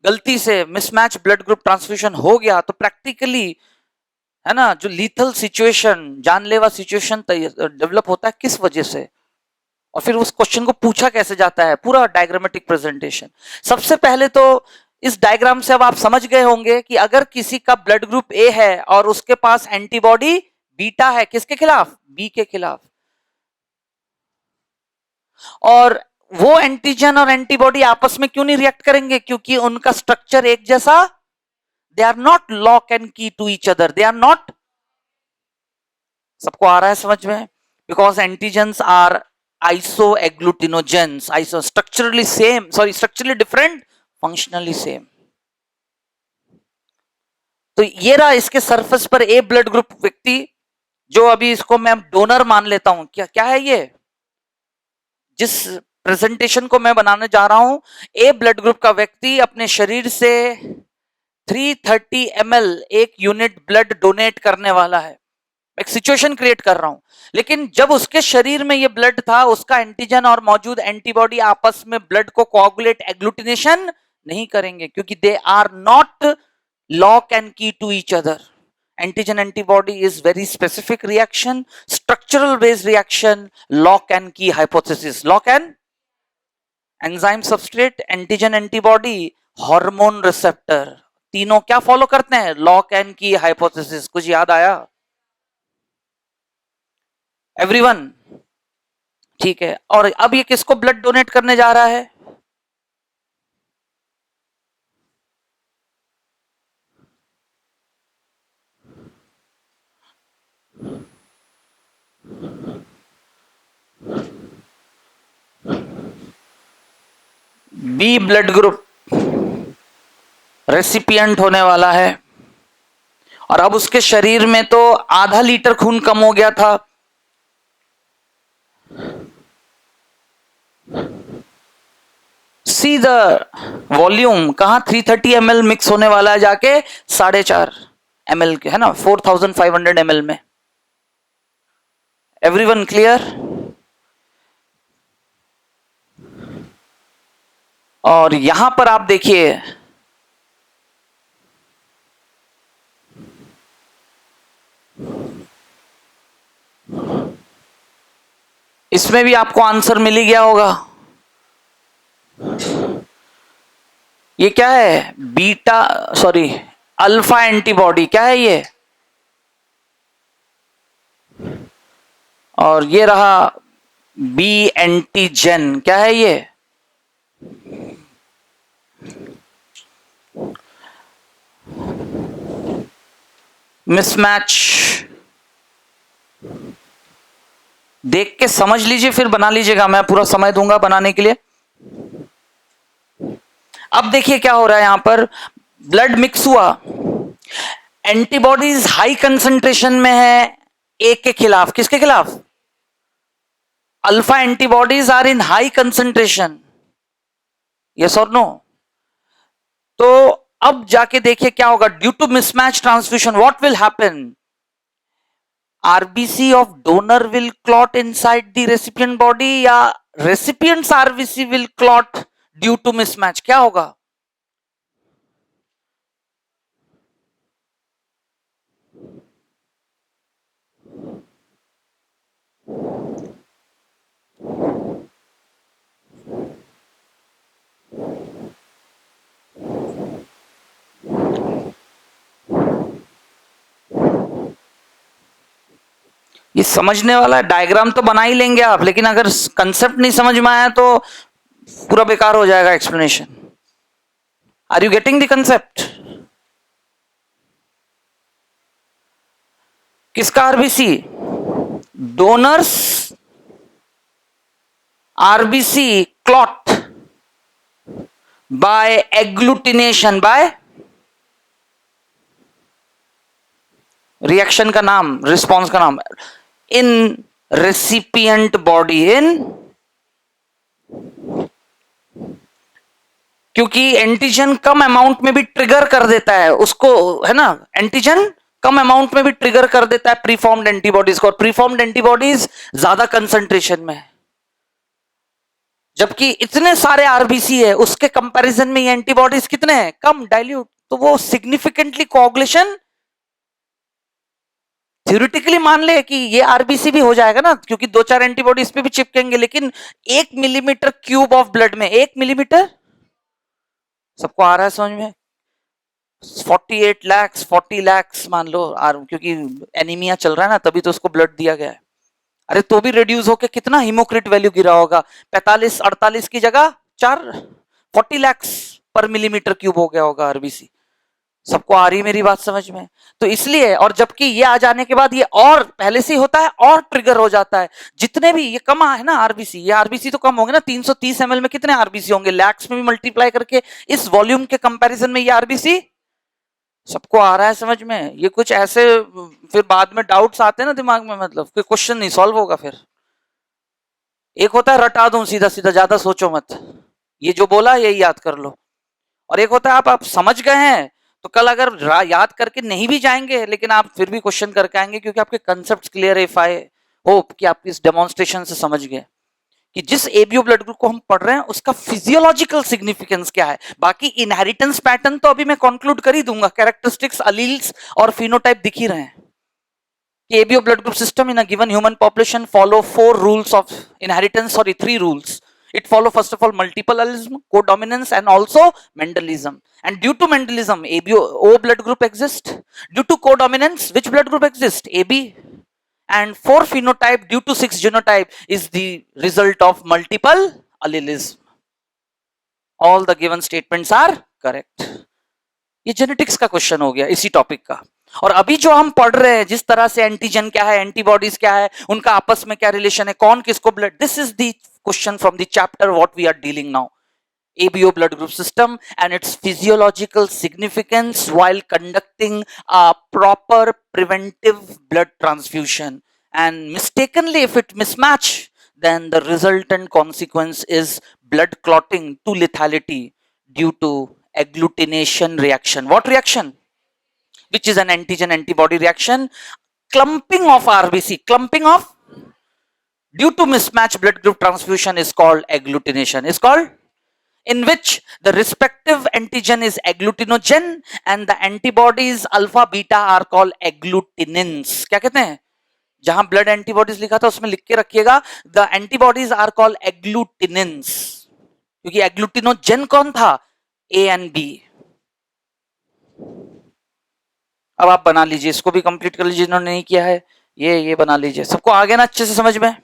गलती से मिसमैच ब्लड ग्रुप ट्रांसफ्यूजन हो गया, तो प्रैक्टिकली है ना, जो लीथल सिचुएशन, जानलेवा सिचुएशन डेवलप होता है किस वजह से, और फिर उस क्वेश्चन को पूछा कैसे जाता है, पूरा डायग्रामेटिक प्रेजेंटेशन. सबसे पहले तो इस डायग्राम से अब आप समझ गए होंगे कि अगर किसी का ब्लड ग्रुप ए है और उसके पास एंटीबॉडी बीटा है, किसके खिलाफ? बी के खिलाफ. और वो एंटीजन और एंटीबॉडी आपस में क्यों नहीं रिएक्ट करेंगे? क्योंकि उनका स्ट्रक्चर एक जैसा, they are not lock and key to each other, they are not. सबको आ रहा है समझ में? Because antigens are isoagglutinogens, iso structurally same, sorry structurally different, functionally same. तो ये रहा इसके सरफेस पर ए ब्लड ग्रुप व्यक्ति, जो अभी इसको मैं डोनर मान लेता हूं. क्या क्या है ये? जिस प्रेजेंटेशन को मैं बनाने जा रहा हूं, ए ब्लड ग्रुप का व्यक्ति अपने शरीर से 330 ml एक यूनिट ब्लड डोनेट करने वाला है. एक सिचुएशन क्रिएट कर रहा हूं. लेकिन जब उसके शरीर में ये ब्लड था, उसका एंटीजन और मौजूद एंटीबॉडी आपस में ब्लड को कोआगुलेट एग्लूटिनेशन नहीं करेंगे, क्योंकि they are not lock and key to each other. Antigen antibody is very specific reaction, structural based reaction, lock and key hypothesis. Lock and enzyme substrate, antigen antibody, hormone receptor, तीनों क्या फॉलो करते हैं? Lock and key hypothesis. कुछ याद आया एवरीवन? ठीक है. और अब ये किसको ब्लड डोनेट करने जा रहा है? बी ब्लड ग्रुप रेसिपिएंट होने वाला है, और अब उसके शरीर में तो आधा लीटर खून कम हो गया था. सी द वॉल्यूम, कहां 330 ml मिक्स होने वाला है जाके 4.5 ml के, है ना, 4500 ml में. Everyone clear? और यहां पर आप देखिए, इसमें भी आपको आंसर मिल ही गया होगा. ये क्या है? Beta, sorry alpha antibody. क्या है ये? और ये रहा बी एंटीजन. क्या है ये? मिसमैच. देख के समझ लीजिए, फिर बना लीजिएगा, मैं पूरा समय दूंगा बनाने के लिए. अब देखिए क्या हो रहा है यहां पर, ब्लड मिक्स हुआ, एंटीबॉडीज हाई कंसंट्रेशन में है ए के खिलाफ, किसके खिलाफ? Alpha antibodies are in high concentration, yes और नो? तो अब जाके देखिए क्या होगा, due to mismatch transfusion what will happen, RBC of donor will clot inside the recipient body, या recipient's RBC will clot due to mismatch, क्या होगा? ये समझने वाला है, डायग्राम तो बना ही लेंगे आप, लेकिन अगर कंसेप्ट नहीं समझ में आया तो पूरा बेकार हो जाएगा explanation. Are you getting the concept? किसका RBC? Donor's RBC clot by agglutination, by reaction का नाम, रिस्पॉन्स का नाम, इन रेसिपिएंट बॉडी, इन, क्योंकि एंटीजन कम अमाउंट में भी ट्रिगर कर देता है उसको, है ना, एंटीजन कम अमाउंट में भी ट्रिगर कर देता है प्रीफॉर्म्ड एंटीबॉडीज को, और प्रीफॉर्म्ड एंटीबॉडीज ज्यादा कंसंट्रेशन में है, जबकि इतने सारे आरबीसी है उसके कंपैरिजन में ये एंटीबॉडीज कितने हैं, कम, डाइल्यूट, तो वो सिग्निफिकेंटली कोआगुलेशन थ्योरेटिकली मान ले कि ये आरबीसी भी हो जाएगा ना, क्योंकि 2-4 एंटीबॉडी इस पे भी चिपकेंगे, लेकिन 1 मिलीमीटर क्यूब ऑफ ब्लड में 1 मिलीमीटर, सबको आ रहा है समझ में? 48 लाख 40 लाख मान लो, क्योंकि एनीमिया चल रहा है ना, तभी तो उसको ब्लड दिया गया है। अरे तो भी रिड्यूस होके कितना हीमोक्रिट वैल्यू गिरा होगा, 45-48 की जगह 40 लाख पर मिलीमीटर क्यूब हो गया होगा आरबीसी। सबको आ रही मेरी बात समझ में? तो इसलिए, और जबकि ये आ जाने के बाद ये और पहले से ही होता है और ट्रिगर हो जाता है, जितने भी ये कम है ना आरबीसी, ये आरबीसी तो कम होंगे ना, 330 ml में कितने आरबीसी होंगे, लैक्स में भी मल्टीप्लाई करके इस वॉल्यूम के कंपैरिजन में ये आरबीसी, सबको आ रहा है समझ में? ये कुछ ऐसे फिर बाद में डाउट्स आते हैं ना दिमाग में, मतलब कोई क्वेश्चन नहीं सॉल्व होगा फिर। एक होता है रटा दूं सीधा सीधा, ज्यादा सोचो मत, ये जो बोला यही याद कर लो, और एक होता है आप समझ गए हैं तो कल अगर याद करके नहीं भी जाएंगे लेकिन आप फिर भी क्वेश्चन करके आएंगे, क्योंकि आपके कंसेप्ट क्लियर है। इफ आई होप कि आप इस डेमोन्स्ट्रेशन से समझ गए कि जिस एबीओ ब्लड ग्रुप को हम पढ़ रहे हैं उसका फिजियोलॉजिकल सिग्निफिकेंस क्या है। बाकी इनहेरिटेंस पैटर्न तो अभी मैं कंक्लूड कर ही दूंगा, कैरेक्टरिस्टिक्स, अलील्स और फिनोटाइप दिख ही रहे हैं। ABO blood group system in a given human population follow 4 rules of inheritance, sorry 3 rules. It follow first of all multiple allelism, codominance and also Mendelism. And due to Mendelism, ABO O blood group exists. Due to codominance, which blood group exists? AB. And 4 phenotype due to 6 genotype is the result of multiple allelism. All the given statements are correct. ये जेनेटिक्स का क्वेश्चन हो गया इसी टॉपिक का। और अभी जो हम पढ़ रहे हैं जिस तरह से एंटीजन क्या है, एंटीबॉडीज क्या है, उनका आपस में क्या रिलेशन है, कौन किसको blood, this is the question from the chapter what we are dealing now, ABO blood group system and its physiological significance while conducting a proper preventive blood transfusion. And mistakenly if it mismatch, then the resultant consequence is blood clotting to lethality due to agglutination reaction. What reaction? Which is an antigen antibody reaction. Clumping of RBC, clumping of, due to mismatch blood group transfusion is called agglutination, is called, in which the respective antigen is agglutinogen and the antibodies alpha beta are called agglutinins. क्या कहते हैं? जहां ब्लड एंटीबॉडीज लिखा था उसमें लिख के रखिएगा the antibodies are called agglutinins, क्योंकि एग्लूटिनोजेन कौन था? A and B. अब आप बना लीजिए, इसको भी कंप्लीट कर लीजिए जिन्होंने नहीं किया है, ये बना लीजिए। सबको आ गया ना अच्छे से समझ में?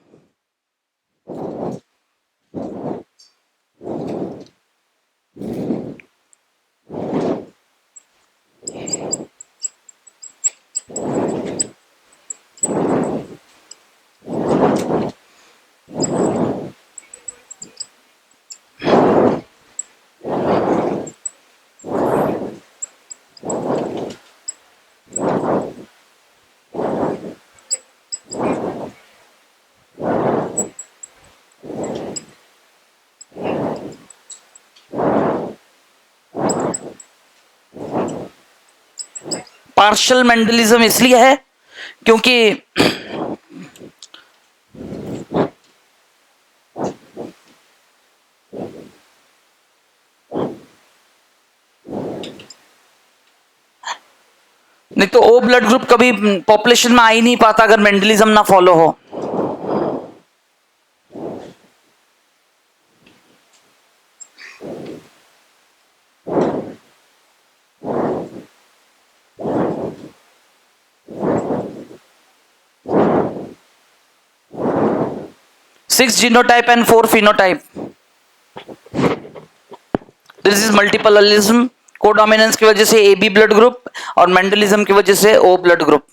पार्शियल मेंडलिज्म इसलिए है क्योंकि नहीं तो ओ ब्लड ग्रुप कभी पॉपुलेशन में आ ही नहीं पाता अगर मेंडलिज्म ना फॉलो हो। Six genotype and four phenotype, this is multiple allelism. Codominance की वजह से ए बी ब्लड ग्रुप और मेंडलिज्म की वजह से O blood group.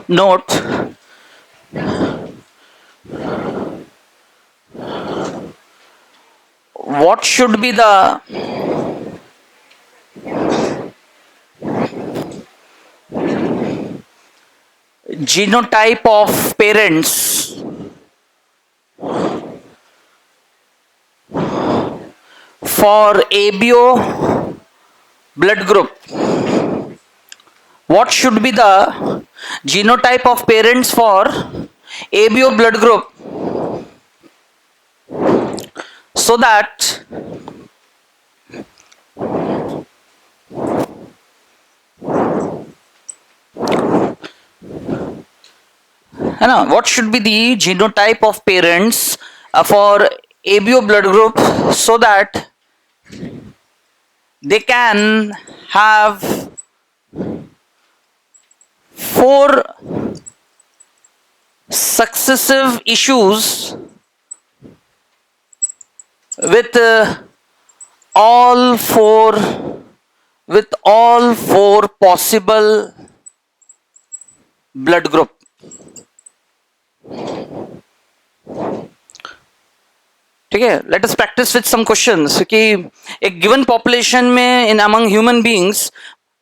note what should be the genotype of parents for ABO blood group. What should be the genotype of parents for ABO blood group so that है ना, what should be the genotype of parents for ABO blood group so that they can have 4 successive issues with all four possible blood group. ठीक है, let us practice with some questions कि एक गिवन पॉपुलेशन में in among human beings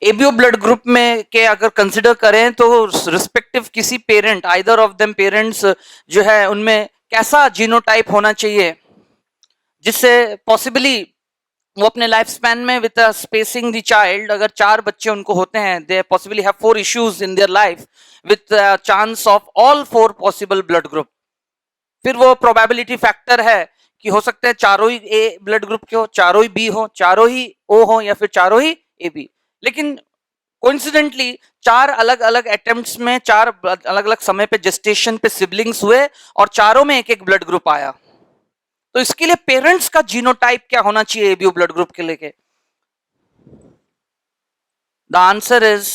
ABO blood group में के अगर कंसिडर करें तो रिस्पेक्टिव किसी parent, either of them parents जो है उनमें कैसा जीनोटाइप होना चाहिए जिससे पॉसिबली वो अपने लाइफ स्पैन में विद स्पेसिंग द चाइल्ड, अगर 4 बच्चे उनको होते हैं, they possibly have 4 issues in their life with chance of all 4 possible blood group. फिर वो प्रोबेबिलिटी फैक्टर है कि हो सकता है चारों ही ए ब्लड ग्रुप के हो, चारों ही बी हो, चारों ही ओ हो या फिर चारों ही ए बी. लेकिन कोइंसिडेंटली 4 अलग अलग अटेम्प्ट्स में 4 अलग अलग समय पे जेस्टेशन पे सिबलिंग्स हुए और चारों में एक एक ब्लड ग्रुप आया. तो इसके लिए पेरेंट्स का जीनोटाइप क्या होना चाहिए एबीओ ब्लड ग्रुप के लेके? The answer is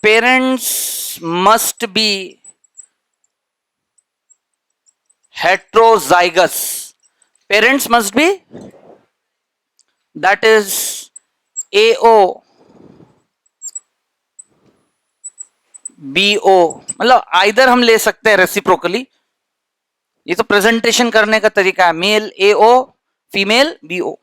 parents must be heterozygous. Parents must be, that is AO BO, मतलब आइदर हम ले सकते हैं रेसिप्रोकली, ये तो प्रेजेंटेशन करने का तरीका है, मेल AO फीमेल BO.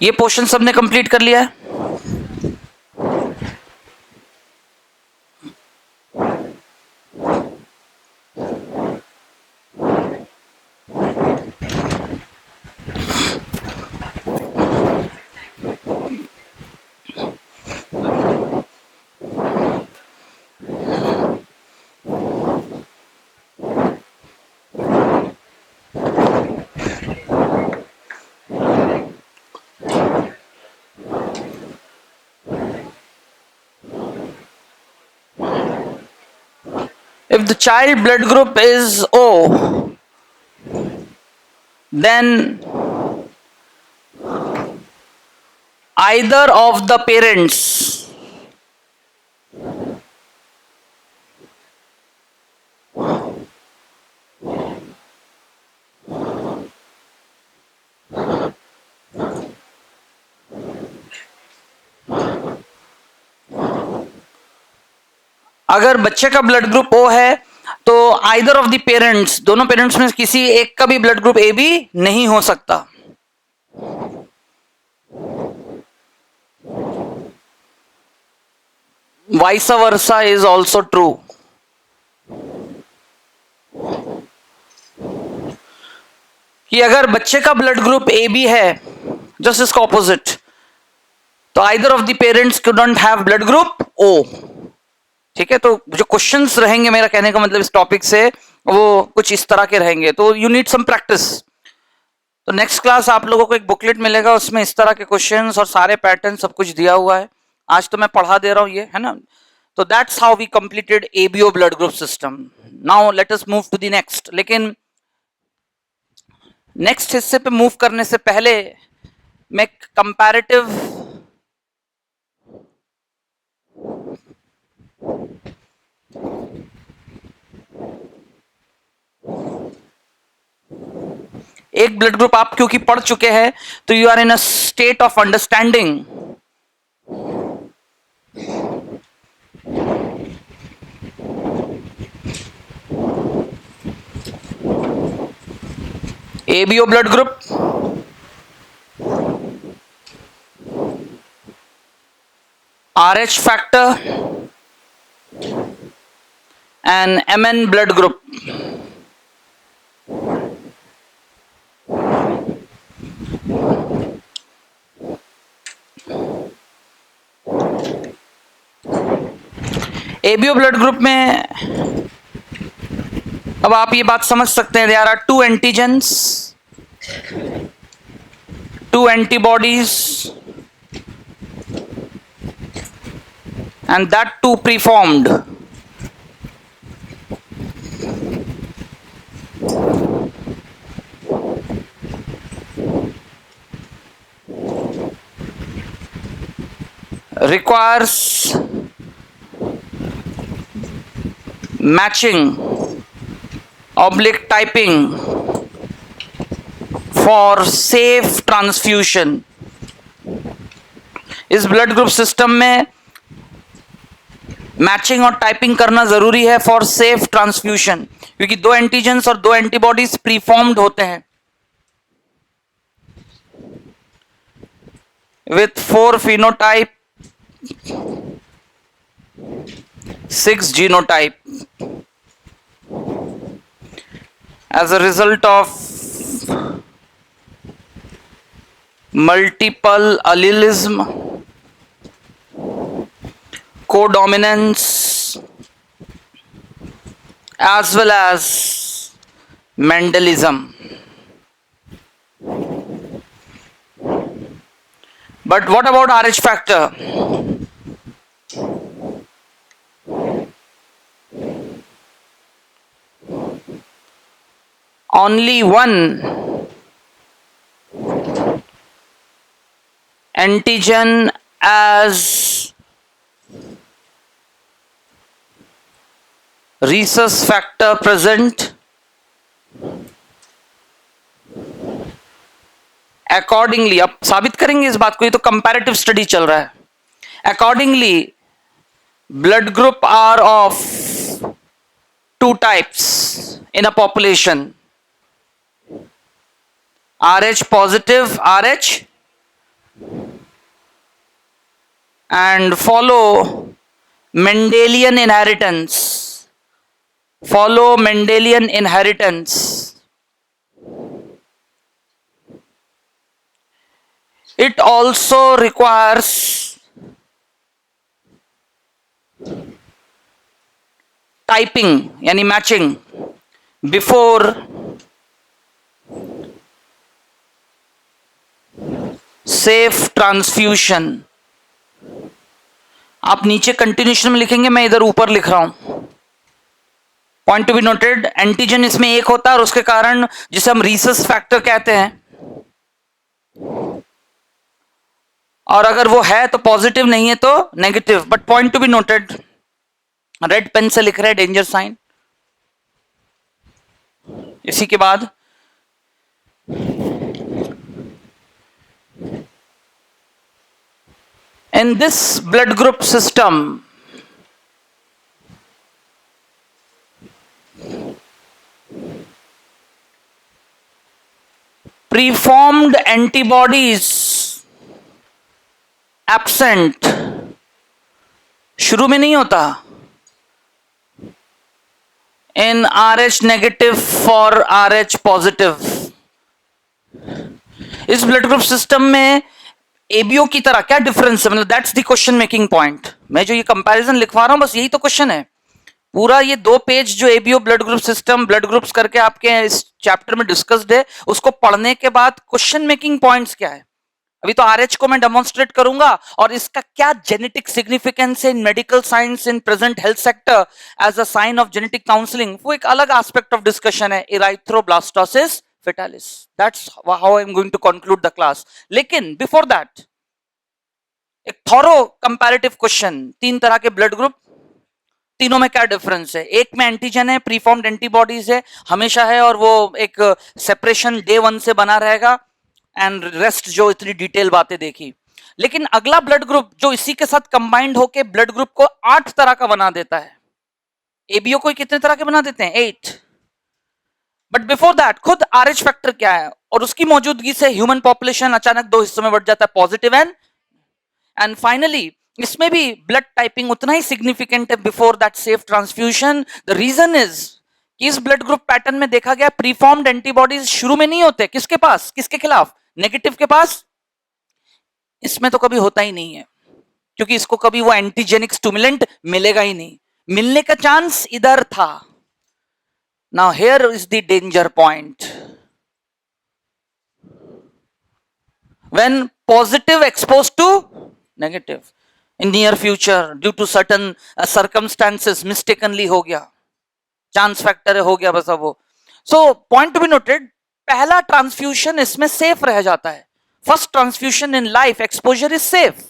ये पोर्शन सबने कंप्लीट कर लिया है? If the child blood group is O, then either of the parents अगर बच्चे का ब्लड ग्रुप ओ है तो आइदर ऑफ द पेरेंट्स, दोनों पेरेंट्स में किसी एक का भी ब्लड ग्रुप ए बी नहीं हो सकता. Vice versa is also true. कि अगर बच्चे का ब्लड ग्रुप ए बी है, जस्ट इसका ऑपोजिट, तो either of the parents could not have blood group O. ठीक है, तो जो क्वेश्चंस रहेंगे, मेरा कहने का मतलब इस टॉपिक से वो कुछ इस तरह के रहेंगे, तो यू नीड सम प्रैक्टिस. तो नेक्स्ट क्लास आप लोगों को एक बुकलेट मिलेगा, उसमें इस तरह के क्वेश्चंस और सारे पैटर्न सब कुछ दिया हुआ है। आज तो मैं पढ़ा दे रहा हूं, ये है ना। तो that's how we completed ABO blood group system. Now let us move to the next. लेकिन नेक्स्ट हिस्से पे मूव करने से पहले मैं कंपैरेटिव एक ब्लड ग्रुप आप क्योंकि पढ़ चुके हैं तो you are in a state of understanding. ABO blood group, RH factor, and MN blood group. ABO blood group में अब आप ये बात समझ सकते हैं, there are 2 antigens, 2 antibodies and that too preformed. Requires matching oblique typing for safe transfusion. इस ब्लड ग्रुप सिस्टम में मैचिंग और टाइपिंग करना जरूरी है फॉर सेफ ट्रांसफ्यूशन, क्योंकि 2 एंटीजेंस और 2 एंटीबॉडीज प्रीफॉर्म्ड होते हैं with 4 phenotype, 6 genotype. As a result of multiple allelism, codominance, as well as Mendelism. But what about RH factor? Only one antigen as rhesus factor present. Accordingly, अब साबित करेंगे इस बात को, ये तो कंपैरेटिव स्टडी चल रहा है। Accordingly blood group are of 2 types in a population, RH positive RH and follow Mendelian inheritance. Follow Mendelian inheritance. It also requires typing यानी matching before safe transfusion. आप नीचे कंटिन्यूशन में लिखेंगे, मैं इधर ऊपर लिख रहा हूं। Point to be noted, antigen इसमें एक होता है और उसके कारण जिसे हम रीसस फैक्टर कहते हैं, और अगर वो है तो पॉजिटिव, नहीं है तो negative. But point to be noted, red pen से लिख रहे हैं, डेंजर साइन। इसी के बाद in this blood group system, preformed antibodies absent, शुरू में नहीं होता। in RH negative for RH positive, इस ब्लड ग्रुप सिस्टम में एबीओ की तरह क्या डिफरेंस है, मतलब that's the question making point. मैं जो ये कंपैरिजन लिखवा रहा हूं बस यही तो क्वेश्चन है। पूरा ये 2 पेज जो ABO blood group system blood groups करके आपके इस चैप्टर में डिस्कस्ड है, उसको पढ़ने के बाद क्वेश्चन मेकिंग पॉइंट्स क्या है। अभी तो आरएच को मैं डेमोन्स्ट्रेट करूंगा और इसका क्या जेनेटिक सिग्निफिकेंस है in medical science in present health sector as a sign of genetic counselling, वो एक अलग एस्पेक्ट ऑफ डिस्कशन है, erythroblastosis fetalis. That's how I am going to conclude the class. लेकिन बिफोर दैट एक थॉरो कंपैरेटिव क्वेश्चन, 3 तरह के ब्लड ग्रुप, तीनों में क्या डिफरेंस है। एक में एंटीजन है, प्रीफॉर्म्ड एंटीबॉडीज है, हमेशा है, और वो एक सेपरेशन डे 1 से बना रहेगा, एंड रेस्ट जो इतनी डिटेल बातें देखी। लेकिन अगला ब्लड ग्रुप जो इसी के साथ कंबाइंड होके ब्लड ग्रुप को 8 तरह का बना देता है। एबीओ को कितने तरह के बना देते हैं? 8। बट बिफोर दैट खुद आरएच फैक्टर क्या है, और उसकी मौजूदगी से ह्यूमन पॉपुलेशन अचानक 2 हिस्सों में बढ़ जाता है, पॉजिटिव एंड फाइनली इसमें भी ब्लड टाइपिंग उतना ही सिग्निफिकेंट है before that safe transfusion. The reason is कि इस ब्लड ग्रुप पैटर्न में देखा गया प्रीफॉर्म्ड एंटीबॉडीज शुरू में नहीं होते। किसके पास? किसके खिलाफ? नेगेटिव के पास। इसमें तो कभी होता ही नहीं है, क्योंकि इसको कभी वो एंटीजेनिक स्टिमुलेंट मिलेगा ही नहीं। मिलने का चांस इधर था। Now here is the danger point. When positive expose to negative in near future due to certain circumstances mistakenly हो गया, चांस फैक्टर हो गया बस अब वो। So point to be noted, पहला ट्रांसफ्यूजन इसमें सेफ रह जाता है। First transfusion in life exposure is safe.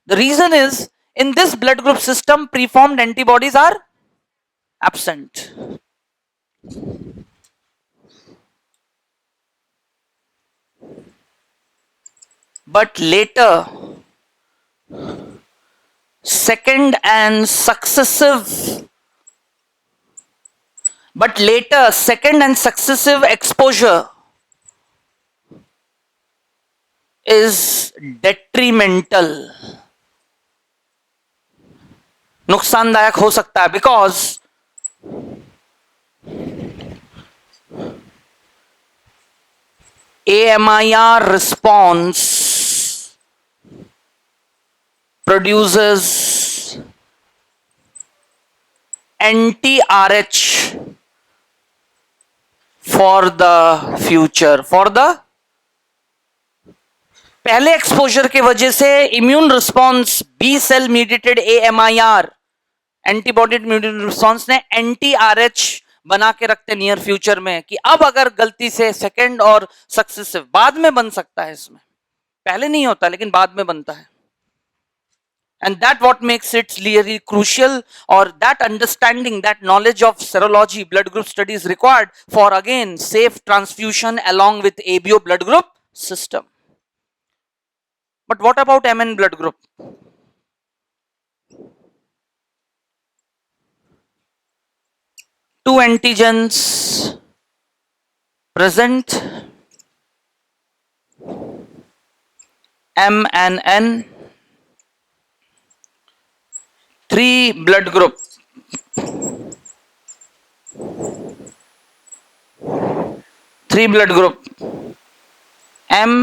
The reason is in this blood group system preformed antibodies are absent. But later second and successive exposure is detrimental, नुकसानदायक हो सकता है, because AMIR response produces anti-RH for the future, for the पहले एक्सपोजर के वजह से immune response B cell mediated AMIR antibody immune response ने anti-RH बना के रखते नियर फ्यूचर में, कि अब अगर गलती से सेकंड और सक्सेसिव बाद में बन सकता है, इसमें पहले नहीं होता लेकिन बाद में बनता है। And that what makes it really crucial, or that understanding, that knowledge of serology, blood group studies required for again safe transfusion along with ABO blood group system. But what about MN blood group? Two antigens present, M and N. 3 blood group, 3 blood group, M,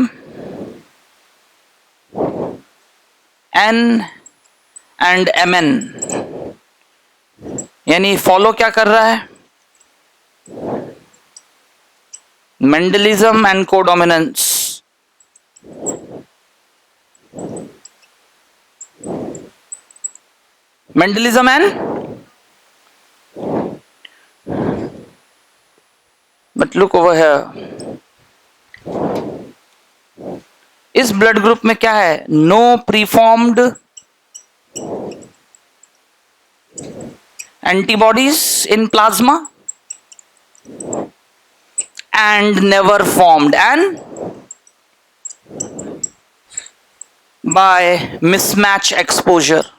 N and Mn। यानी फॉलो क्या कर रहा है? Mendelism and codominance. Mendelism and, but look over here, इस ब्लड ग्रुप में क्या है? No preformed antibodies in plasma and never formed and by mismatch exposure.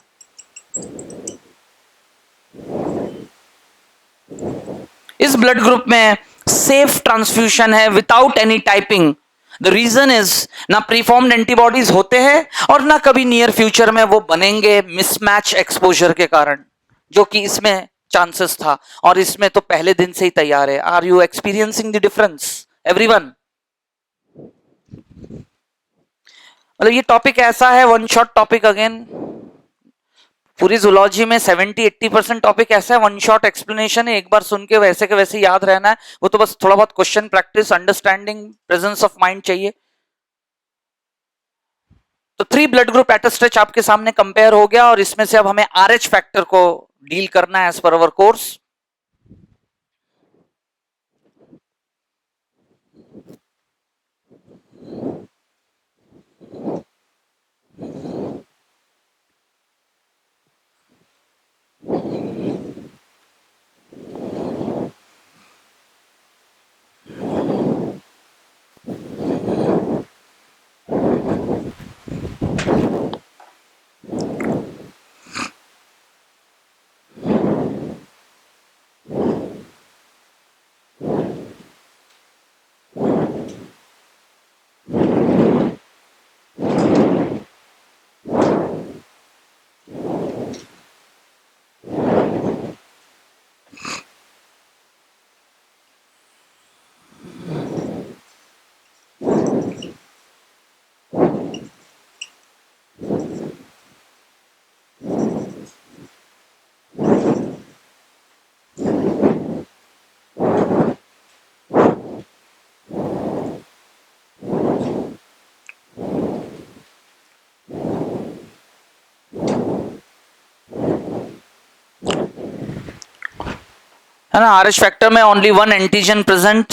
इस ब्लड ग्रुप में सेफ ट्रांसफ्यूजन है without any typing. The reason is ना प्रीफॉर्म्ड एंटीबॉडीज होते हैं और ना कभी नियर फ्यूचर में वो बनेंगे मिसमैच एक्सपोजर के कारण, जो कि इसमें चांसेस था, और इसमें तो पहले दिन से ही तैयार है। Are you experiencing the difference everyone? मतलब ये टॉपिक ऐसा है, वन शॉट टॉपिक अगेन, पूरी जूलॉजी में 70-80% टॉपिक ऐसा है, वन शॉट एक्सप्लेनेशन है, एक बार सुन के वैसे के वैसे याद रहना है, वो तो बस थोड़ा बहुत question practice, understanding, presence of mind चाहिए। तो 3 ब्लड ग्रुप एट स्ट्रेच आपके सामने कंपेयर हो गया, और इसमें से अब हमें आरएच फैक्टर को डील करना है एज पर अवर कोर्स। है ना, आरएच फैक्टर में only one antigen present,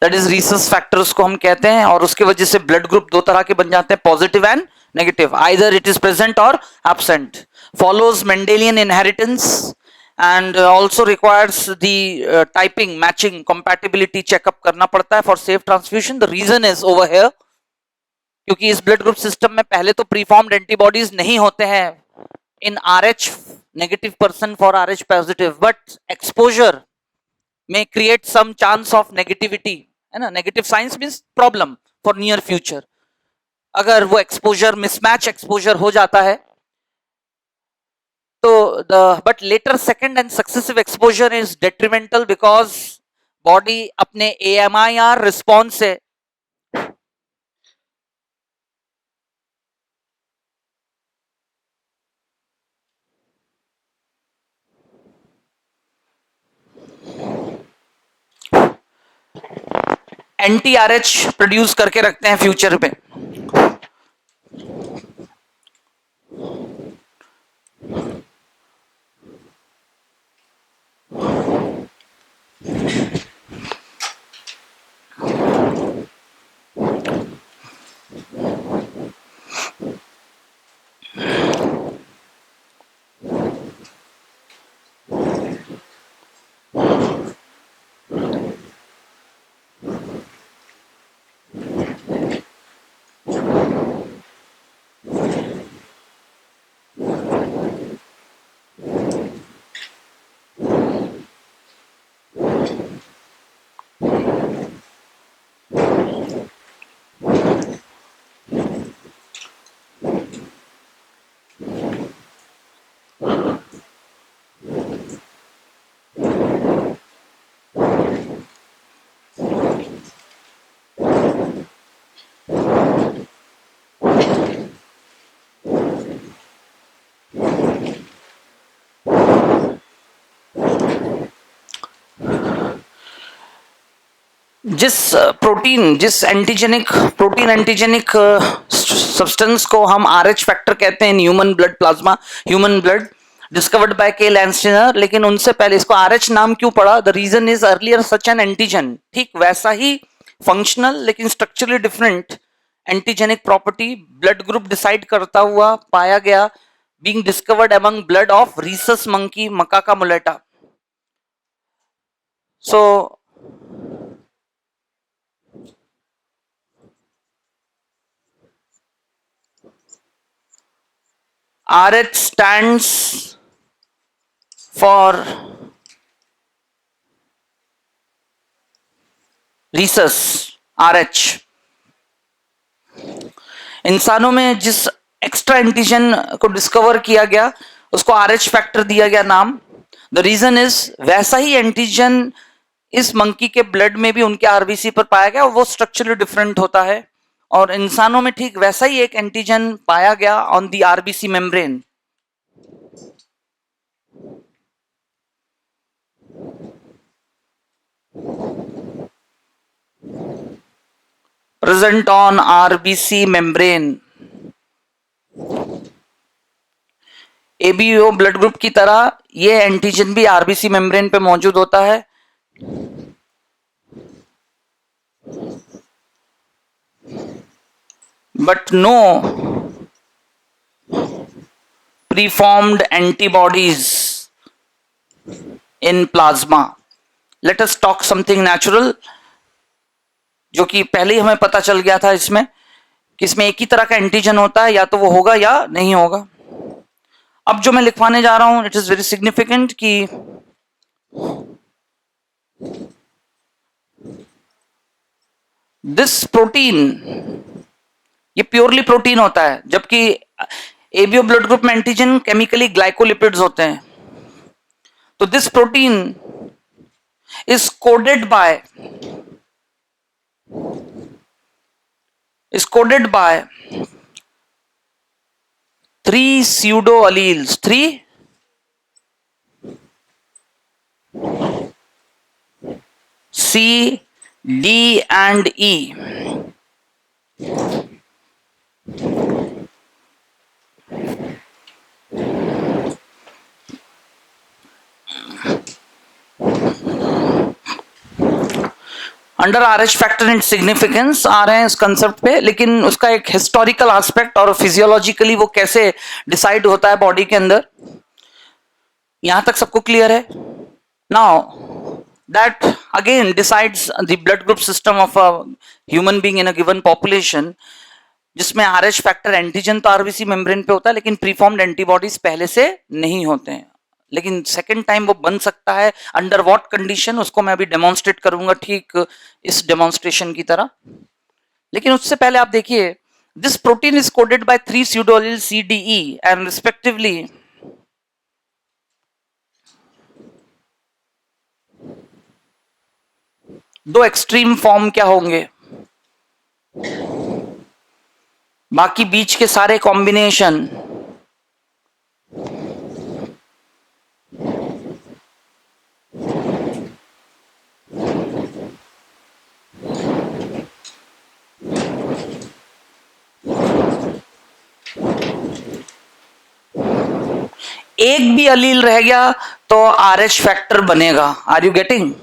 that is Rhesus factor उसको हम कहते हैं, और उसकी वजह से ब्लड ग्रुप दो तरह के बन जाते हैं, positive and negative, either it is present और absent, follows Mendelian inheritance and also requires the typing matching compatibility checkup करना पड़ता है for safe transfusion. The reason is over here, क्योंकि इस ब्लड ग्रुप सिस्टम में पहले तो प्रीफॉर्म्ड एंटीबॉडीज नहीं होते हैं in Rh negative person for Rh positive, but exposure may create some chance of negativity, है ना, negative science means problem for near future. अगर वो एक्सपोजर मिसमैच एक्सपोजर हो जाता है तो but later second and successive exposure is detrimental, because body अपने AMIR रिस्पॉन्स से anti-RH प्रोड्यूस करके रखते हैं फ्यूचर पे। जिस प्रोटीन एंटीजेनिक सब्सटेंस को हम आरएच फैक्टर कहते हैं in human blood plasma, human blood, discovered by के लैंस्टीनर, लेकिन उनसे पहले इसको आरएच नाम क्यों पड़ा? The reason is earlier such an antigen, ठीक वैसा ही फंक्शनल लेकिन structurally different antigenic property blood group decide करता हुआ पाया गया, being discovered among blood of rhesus monkey macaca mulatta. So RH stands for rhesus, RH। इंसानों में जिस एक्स्ट्रा एंटीजन को डिस्कवर किया गया उसको RH फैक्टर दिया गया नाम। द रीजन इज वैसा ही एंटीजन इस मंकी के ब्लड में भी उनके आरबीसी पर पाया गया, वो स्ट्रक्चरली डिफरेंट होता है, और इंसानों में ठीक वैसा ही एक एंटीजन पाया गया on the RBC membrane. present on RBC membrane. ABO blood group की तरह ये एंटीजन भी आरबीसी मेम्ब्रेन पे मौजूद होता है, but no preformed antibodies in plasma. Let us talk something natural, जो कि पहले ही हमें पता चल गया था इसमें कि इसमें एक ही तरह का एंटीजन होता है, या तो वो होगा या नहीं होगा. अब जो मैं लिखवाने जा रहा हूं इट इज वेरी सिग्निफिकेंट कि दिस प्रोटीन, ये प्योरली प्रोटीन होता है, जबकि एबीओ ब्लड ग्रुप में एंटीजन केमिकली ग्लाइकोलिपिड्स होते हैं. तो this protein is coded by 3 pseudo alleles, 3 C, D and E. Under Rh factor and significance आ रहे हैं इस कंसेप्ट पे, लेकिन उसका एक हिस्टोरिकल एस्पेक्ट और फिजियोलॉजिकली वो कैसे डिसाइड होता है बॉडी के अंदर, यहां तक सबको क्लियर है. Now that again decides the blood group system of a human being in a given population, जिसमें आरएच फैक्टर एंटीजन तो आरबीसी मेम्ब्रेन पे होता है, लेकिन प्रीफॉर्म्ड एंटीबॉडीज पहले से नहीं होते हैं. लेकिन सेकेंड टाइम वो बन सकता है. अंडर व्हाट कंडीशन, उसको मैं अभी डेमोन्स्ट्रेट करूंगा ठीक इस डेमोन्स्ट्रेशन की तरह. लेकिन उससे पहले आप देखिए, this protein is coded by 3 pseudoallele C, D, E and respectively दो एक्सट्रीम फॉर्म क्या होंगे, बाकी बीच के सारे कॉम्बिनेशन एक भी अलील रह गया तो आरएच फैक्टर बनेगा. Are you getting?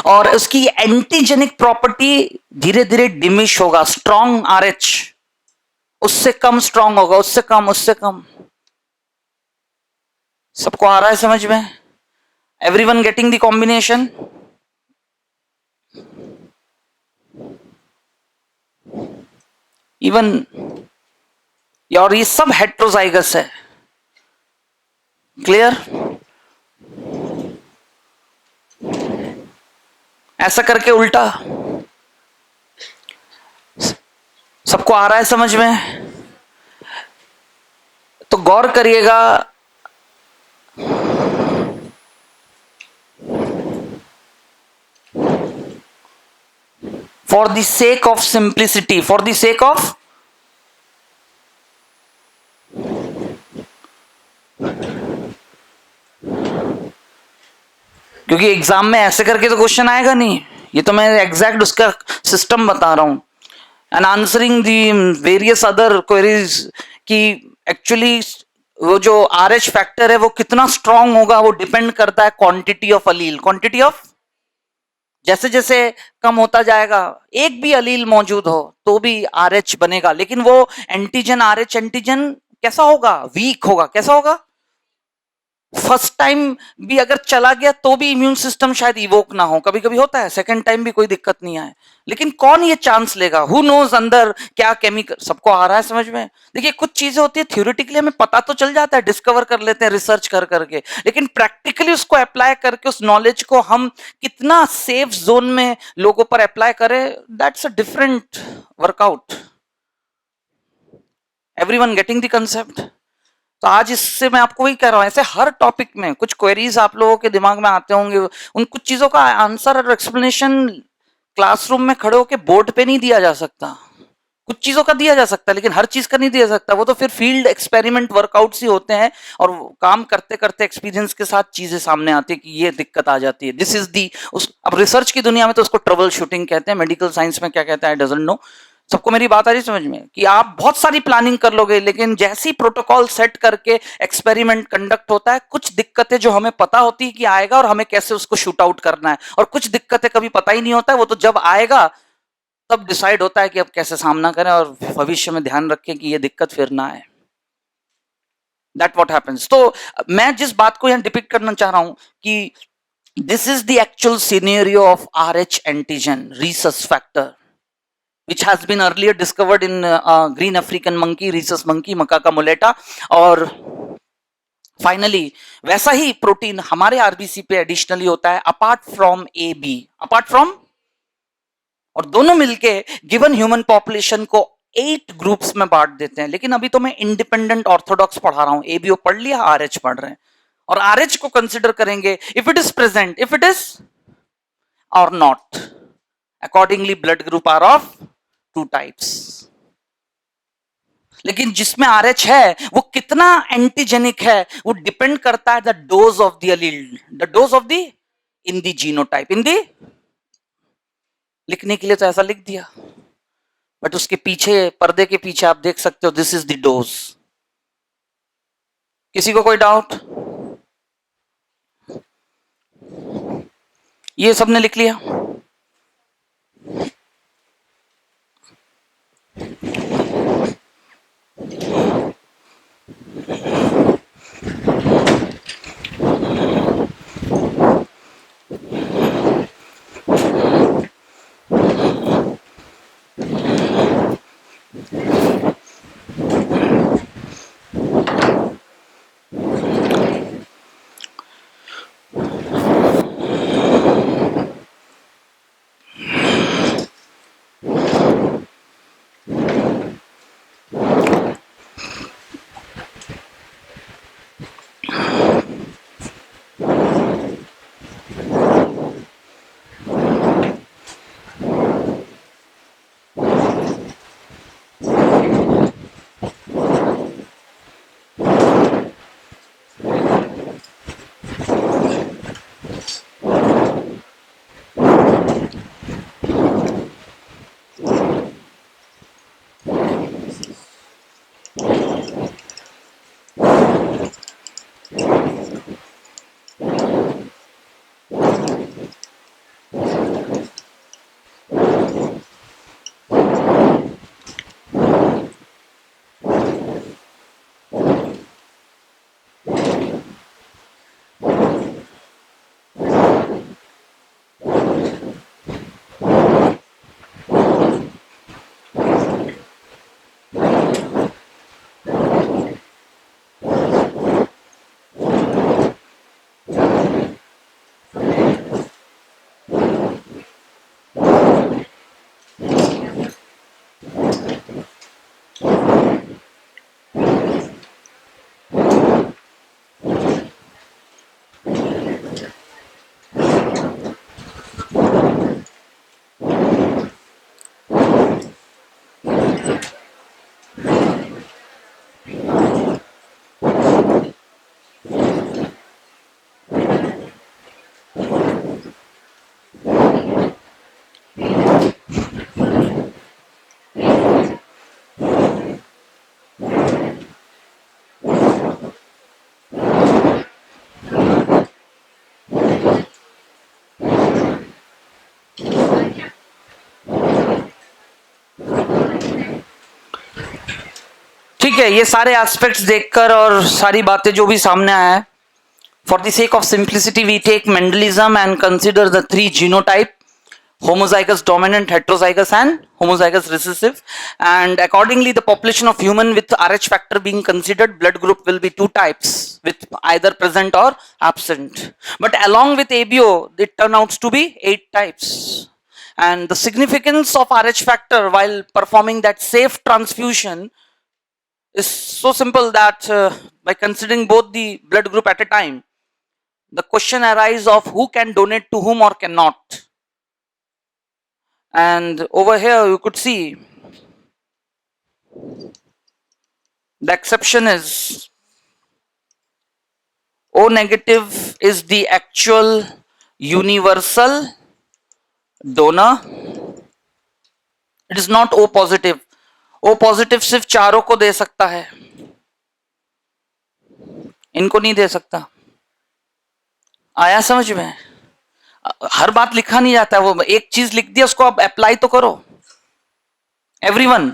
और उसकी एंटीजेनिक प्रॉपर्टी धीरे धीरे डिमिश होगा. स्ट्रॉन्ग आरएच उससे कम स्ट्रॉन्ग होगा, उससे कम. सबको आ रहा है समझ में? Everyone getting the combination? Even और ये सब हेट्रोजाइगस है. क्लियर? ऐसा करके उल्टा सबको आ रहा है समझ में? तो गौर करिएगा, for the sake of simplicity, for the sake of क्योंकि एग्जाम में ऐसे करके तो क्वेश्चन आएगा नहीं, ये तो मैं एग्जैक्ट उसका सिस्टम बता रहा हूं. And answering the various other queries कि एक्चुअली वो जो आरएच फैक्टर है वो कितना स्ट्रांग होगा, वो डिपेंड करता है quantity of Aleel. Quantity of जैसे जैसे कम होता जाएगा, एक भी अलील मौजूद हो तो भी आरएच बनेगा, लेकिन वो एंटीजन आरएच एंटीजन कैसा होगा? वीक होगा. कैसा होगा? फर्स्ट टाइम भी अगर चला गया तो भी इम्यून सिस्टम शायद इवोक ना हो. कभी कभी होता है सेकंड टाइम भी कोई दिक्कत नहीं आए, लेकिन कौन ये चांस लेगा? हु नोज अंदर क्या केमिकल. सबको आ रहा है समझ में? देखिए कुछ चीजें होती है थ्योरेटिकली हमें पता तो चल जाता है, डिस्कवर कर लेते हैं रिसर्च कर करके, लेकिन प्रैक्टिकली उसको अप्लाई करके उस नॉलेज को हम कितना सेफ जोन में लोगों पर अप्लाई करें, that's a different workout. Everyone getting the concept? तो आज इससे मैं आपको वही कह रहा हूं, ऐसे हर टॉपिक में कुछ क्वेरीज आप लोगों के दिमाग में आते होंगे, उन कुछ चीजों का आंसर और एक्सप्लेनेशन क्लासरूम में खड़े होकर बोर्ड पे नहीं दिया जा सकता. कुछ चीजों का दिया जा सकता है लेकिन हर चीज का नहीं दिया सकता, वो तो फिर फील्ड एक्सपेरिमेंट वर्कआउट्स ही होते हैं और काम करते करते एक्सपीरियंस के साथ चीजें सामने आती है कि ये दिक्कत आ जाती है। दिस इज दी उस अब रिसर्च की दुनिया में तो उसको ट्रबल शूटिंग कहते हैं, मेडिकल साइंस में क्या कहता है डजंट नो। सबको मेरी बात आ रही समझ में कि आप बहुत सारी प्लानिंग कर लोगे लेकिन जैसी प्रोटोकॉल सेट करके एक्सपेरिमेंट कंडक्ट होता है, कुछ दिक्कतें जो हमें पता होती है कि आएगा और हमें कैसे उसको शूट आउट करना है, और कुछ दिक्कतें कभी पता ही नहीं होता है, वो तो जब आएगा तब डिसाइड होता है कि अब कैसे सामना करें और भविष्य में ध्यान रखें कि ये दिक्कत फिर ना आए। That what happens. तो मैं जिस बात को यहां डिपिक्ट करना चाह रहा हूं कि this is the actual scenario of RH antigen rhesus factor which has been earlier discovered in green African monkey, rhesus monkey, macaca mullata, और फाइनली वैसा ही प्रोटीन हमारे आरबीसी पे एडिशनली होता है apart from A B, apart from, और दोनों मिलके गिवन ह्यूमन पॉपुलेशन को 8 ग्रुप्स में बांट देते हैं। लेकिन अभी तो मैं इंडिपेंडेंट ऑर्थोडॉक्स पढ़ा रहा हूं, एबीओ पढ़ लिया, आरएच पढ़ रहे हैं, और आरएच को कंसिडर करेंगे if it is present, if it is और not. Accordingly blood group are of 2 types. लेकिन जिसमें आरएच है वो कितना एंटीजेनिक है वो डिपेंड करता है the dose of the allele, the dose of the in the genotype, in the, लिखने के लिए तो ऐसा लिख दिया बट उसके पीछे, पर्दे के पीछे आप देख सकते हो दिस इज द डोज। किसी को कोई डाउट? ये सबने लिख लिया? ठीक है, ये सारे एस्पेक्ट्स देखकर और सारी बातें जो भी सामने आया है, for the sake of simplicity we take Mendelism and consider the 3 genotype, homozygous dominant, heterozygous and homozygous recessive, and accordingly the population of human with RH factor being considered, blood group will be 2 types with either present or absent, but along with ABO it turn out to be 8 types. And the significance of RH factor while performing that safe transfusion is so simple that by considering both the blood group at a time, the question arises of who can donate to whom or cannot. And over here you could see The exception is O negative is the actual universal donor. It is not O positive. O positive सिर्फ चारों को दे सकता है, इनको नहीं दे सकता. आया समझ में? हर बात लिखा नहीं जाता, वो एक चीज लिख दिया उसको आप अप्लाई तो करो. एवरीवन,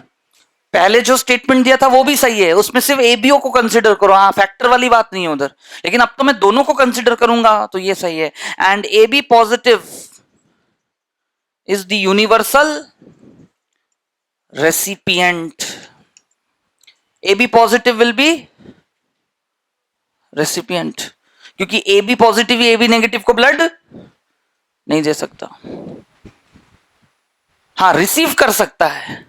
पहले जो स्टेटमेंट दिया था वो भी सही है, उसमें सिर्फ एबीओ को कंसिडर करो, हाँ फैक्टर वाली बात नहीं है उधर, लेकिन अब तो मैं दोनों को कंसिडर करूंगा तो ये सही है. And AB positive is the universal recipient. AB positive will be recipient, क्योंकि एबी पॉजिटिव ही एबी नेगेटिव को ब्लड नहीं दे सकता. हाँ रिसीव कर सकता है,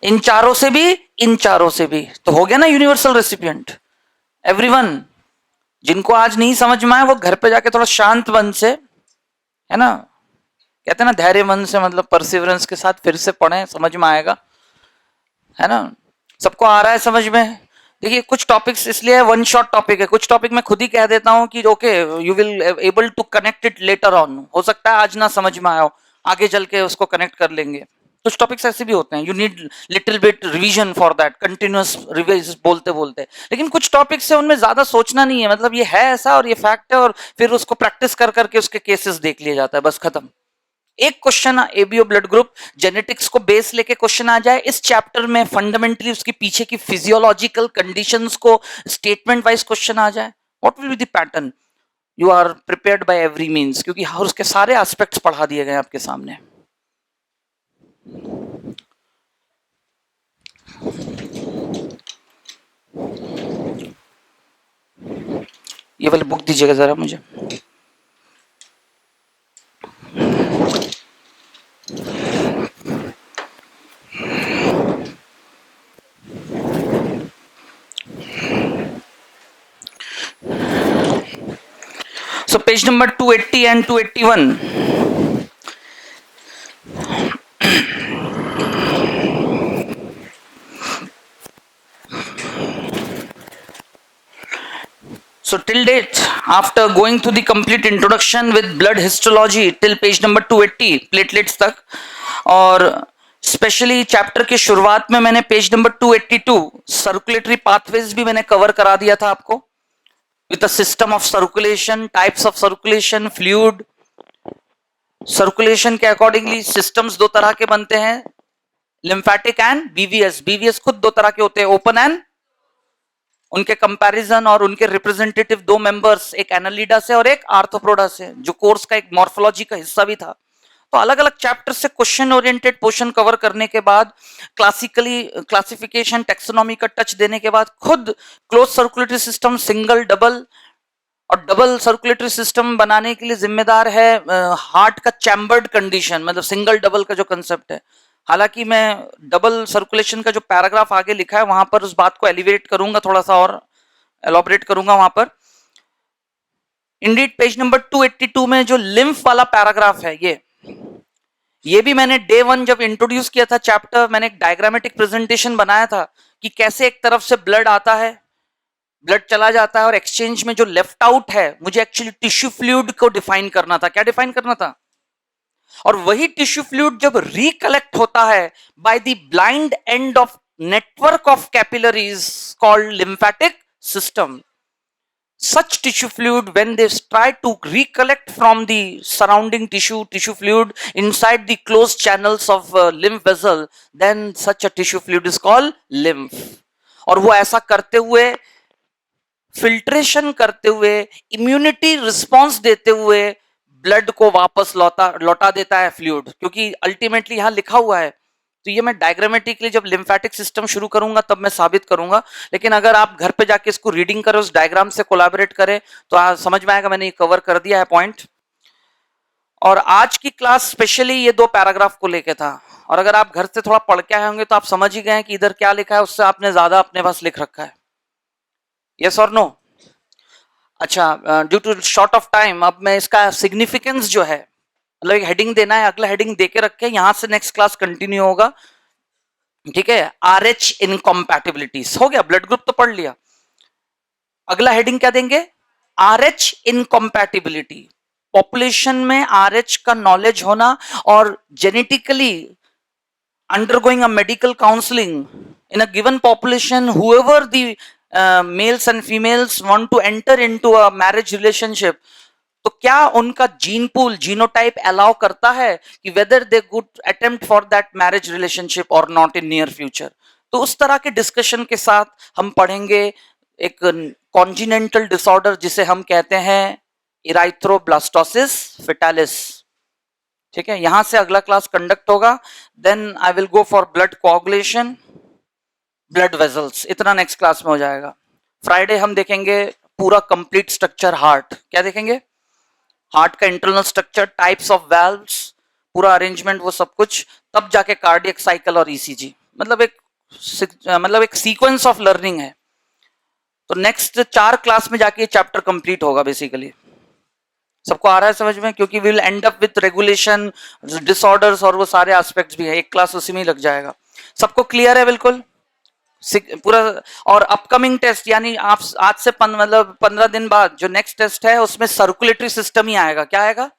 इन चारों से भी इन चारों से भी, तो हो गया ना यूनिवर्सल रेसिपिएंट. एवरीवन, जिनको आज नहीं समझ में आया वो घर पे जाके थोड़ा शांत मन से, है ना, कहते हैं ना धैर्य मन से, मतलब परसिवरेंस के साथ फिर से पढ़ें, समझ में आएगा, है ना. सबको आ रहा है समझ में? देखिए कुछ टॉपिक्स इसलिए वन शॉट टॉपिक है, कुछ टॉपिक मैं खुद ही कह देता हूं कि okay you will able to connect it later on. हो सकता है आज ना समझ में आया हो, आगे चल के उसको कनेक्ट कर लेंगे. कुछ टॉपिक्स ऐसे भी होते हैं, you need little bit revision for that, continuous revise बोलते बोलते. लेकिन कुछ टॉपिक्स है उनमें ज्यादा सोचना नहीं है, मतलब ये है ऐसा और ये फैक्ट है, और फिर उसको प्रैक्टिस कर करके उसके केसेस देख लिया जाता है, बस खत्म. एक question ABO blood group genetics को बेस लेके क्वेश्चन आ जाए इस चैप्टर में, फंडामेंटली उसके पीछे की फिजियोलॉजिकल कंडीशंस को स्टेटमेंट वाइज क्वेश्चन आ जाए, what will be the pattern, you are prepared by every means, क्योंकि हर उसके सारे एस्पेक्ट्स पढ़ा दिए गए आपके सामने. ये वाली बुक दीजिएगा जरा मुझे. So page number 280 and 281. So till date, after going through the complete introduction with blood histology till page number 280 platelets तक, और स्पेशली चैप्टर के शुरुआत में मैंने पेज नंबर 282 सर्कुलेटरी पाथवेज भी मैंने कवर करा दिया था आपको, with a system of circulation, types of circulation, fluid circulation के अकॉर्डिंगली सिस्टम्स दो तरह के बनते हैं, लिम्फेटिक एंड बीवीएस. बीवीएस खुद दो तरह के होते हैं, ओपन एंड, उनके कंपैरिजन और उनके रिप्रेजेंटेटिव दो मेंबर्स, एक एनालिडा से और एक आर्थ्रोपोडा से, जो कोर्स का एक मॉर्फोलॉजी का हिस्सा भी था. तो अलग अलग चैप्टर से क्वेश्चन ओरिएंटेड पोर्शन कवर करने के बाद, क्लासिकली क्लासिफिकेशन टेक्सोनॉमी का टच देने के बाद, खुद close circulatory system, single, double और डबल सर्कुलेटरी सिस्टम बनाने के लिए जिम्मेदार है हार्ट का चैम्बर्ड कंडीशन, मतलब सिंगल डबल का जो कंसेप्ट है. हालांकि मैं डबल सर्कुलेशन का जो पैराग्राफ आगे लिखा है वहां पर उस बात को एलिवेट करूंगा, थोड़ा सा और एलॉबरेट करूंगा वहां पर. इंडीड पेज नंबर 282 में जो लिम्फ वाला पैराग्राफ है, ये भी मैंने डे 1 जब इंट्रोड्यूस किया था चैप्टर, मैंने एक डायग्रामेटिक प्रेजेंटेशन बनाया था कि कैसे एक तरफ से ब्लड आता है, ब्लड चला जाता है, और एक्सचेंज में जो लेफ्ट आउट है, मुझे एक्चुअली टिश्यू फ्लूइड को डिफाइन करना था. क्या डिफाइन करना था? और वही टिश्यू फ्लूइड जब रिकलेक्ट होता है by the blind end of network of capillaries called lymphatic system, such tissue fluid, when they try to recollect from the surrounding tissue fluid inside the closed channels of lymph vessel, then such a tissue fluid is called lymph. और वो ऐसा करते हुए, फिल्ट्रेशन करते हुए, इम्यूनिटी रिस्पॉन्स देते हुए ब्लड को वापस लौटा देता है फ्लूइड, क्योंकि अल्टीमेटली यहां लिखा हुआ है. तो ये मैं डायग्रामेटिकली जब लिम्फेटिक सिस्टम शुरू करूंगा तब मैं साबित करूंगा, लेकिन अगर आप घर पे जाके इसको रीडिंग करें, उस डायग्राम से कोलैबोरेट करें, तो समझ में आएगा मैंने ये कवर कर दिया है पॉइंट. और आज की क्लास स्पेशली ये दो पैराग्राफ को लेके था, और अगर आप घर से थोड़ा पढ़ के आए होंगे तो आप समझ ही गए कि इधर क्या लिखा है उससे आपने ज्यादा अपने पास लिख रखा है. यस और नो? अच्छा, due to short of time अब मैं इसका सिग्निफिकेंस जो है, मतलब एक हेडिंग देना है, अगला हेडिंग देके रखे, यहां से नेक्स्ट क्लास कंटिन्यू होगा. ठीक है, RH इनकॉम्पैटिबिलिटीज हो गया, ब्लड ग्रुप तो पढ़ लिया। अगला हेडिंग क्या देंगे, RH इनकॉम्पैटिबिलिटी। पॉपुलेशन में RH का नॉलेज होना और genetically undergoing a medical counseling in a given population, whoever the males and females want to enter into a marriage relationship, तो क्या उनका जीन पूल जीनोटाइप अलाउ करता है कि whether they good attempt for that marriage relationship और नॉट इन नियर फ्यूचर। तो उस तरह के डिस्कशन के साथ हम पढ़ेंगे एक कॉन्जिनेंटल डिसऑर्डर जिसे हम कहते हैं इराइथ्रोब्लास्टोसिस फेटालिस। ठीक है, यहां से अगला क्लास कंडक्ट होगा। Then I will go for blood coagulation, blood vessels, इतना नेक्स्ट क्लास में हो जाएगा। फ्राइडे हम देखेंगे पूरा कंप्लीट स्ट्रक्चर हार्ट, क्या देखेंगे, हार्ट का internal structure, types of valves, पूरा अरेंजमेंट, वो सब कुछ, तब जाके कार्डियक साइकिल और ईसीजी। मतलब एक सीक्वेंस ऑफ लर्निंग है। तो नेक्स्ट 4 क्लास में जाके ये चैप्टर कंप्लीट होगा बेसिकली। सबको आ रहा है समझ में, क्योंकि will and up with regulation, disorders और वो सारे एस्पेक्ट्स भी है, एक क्लास उसी में ही लग जाएगा। सबको क्लियर है बिल्कुल पूरा। और अपकमिंग टेस्ट यानी आप आज से मतलब 15 दिन बाद जो नेक्स्ट टेस्ट है उसमें सर्कुलेटरी सिस्टम ही आएगा। क्या आएगा,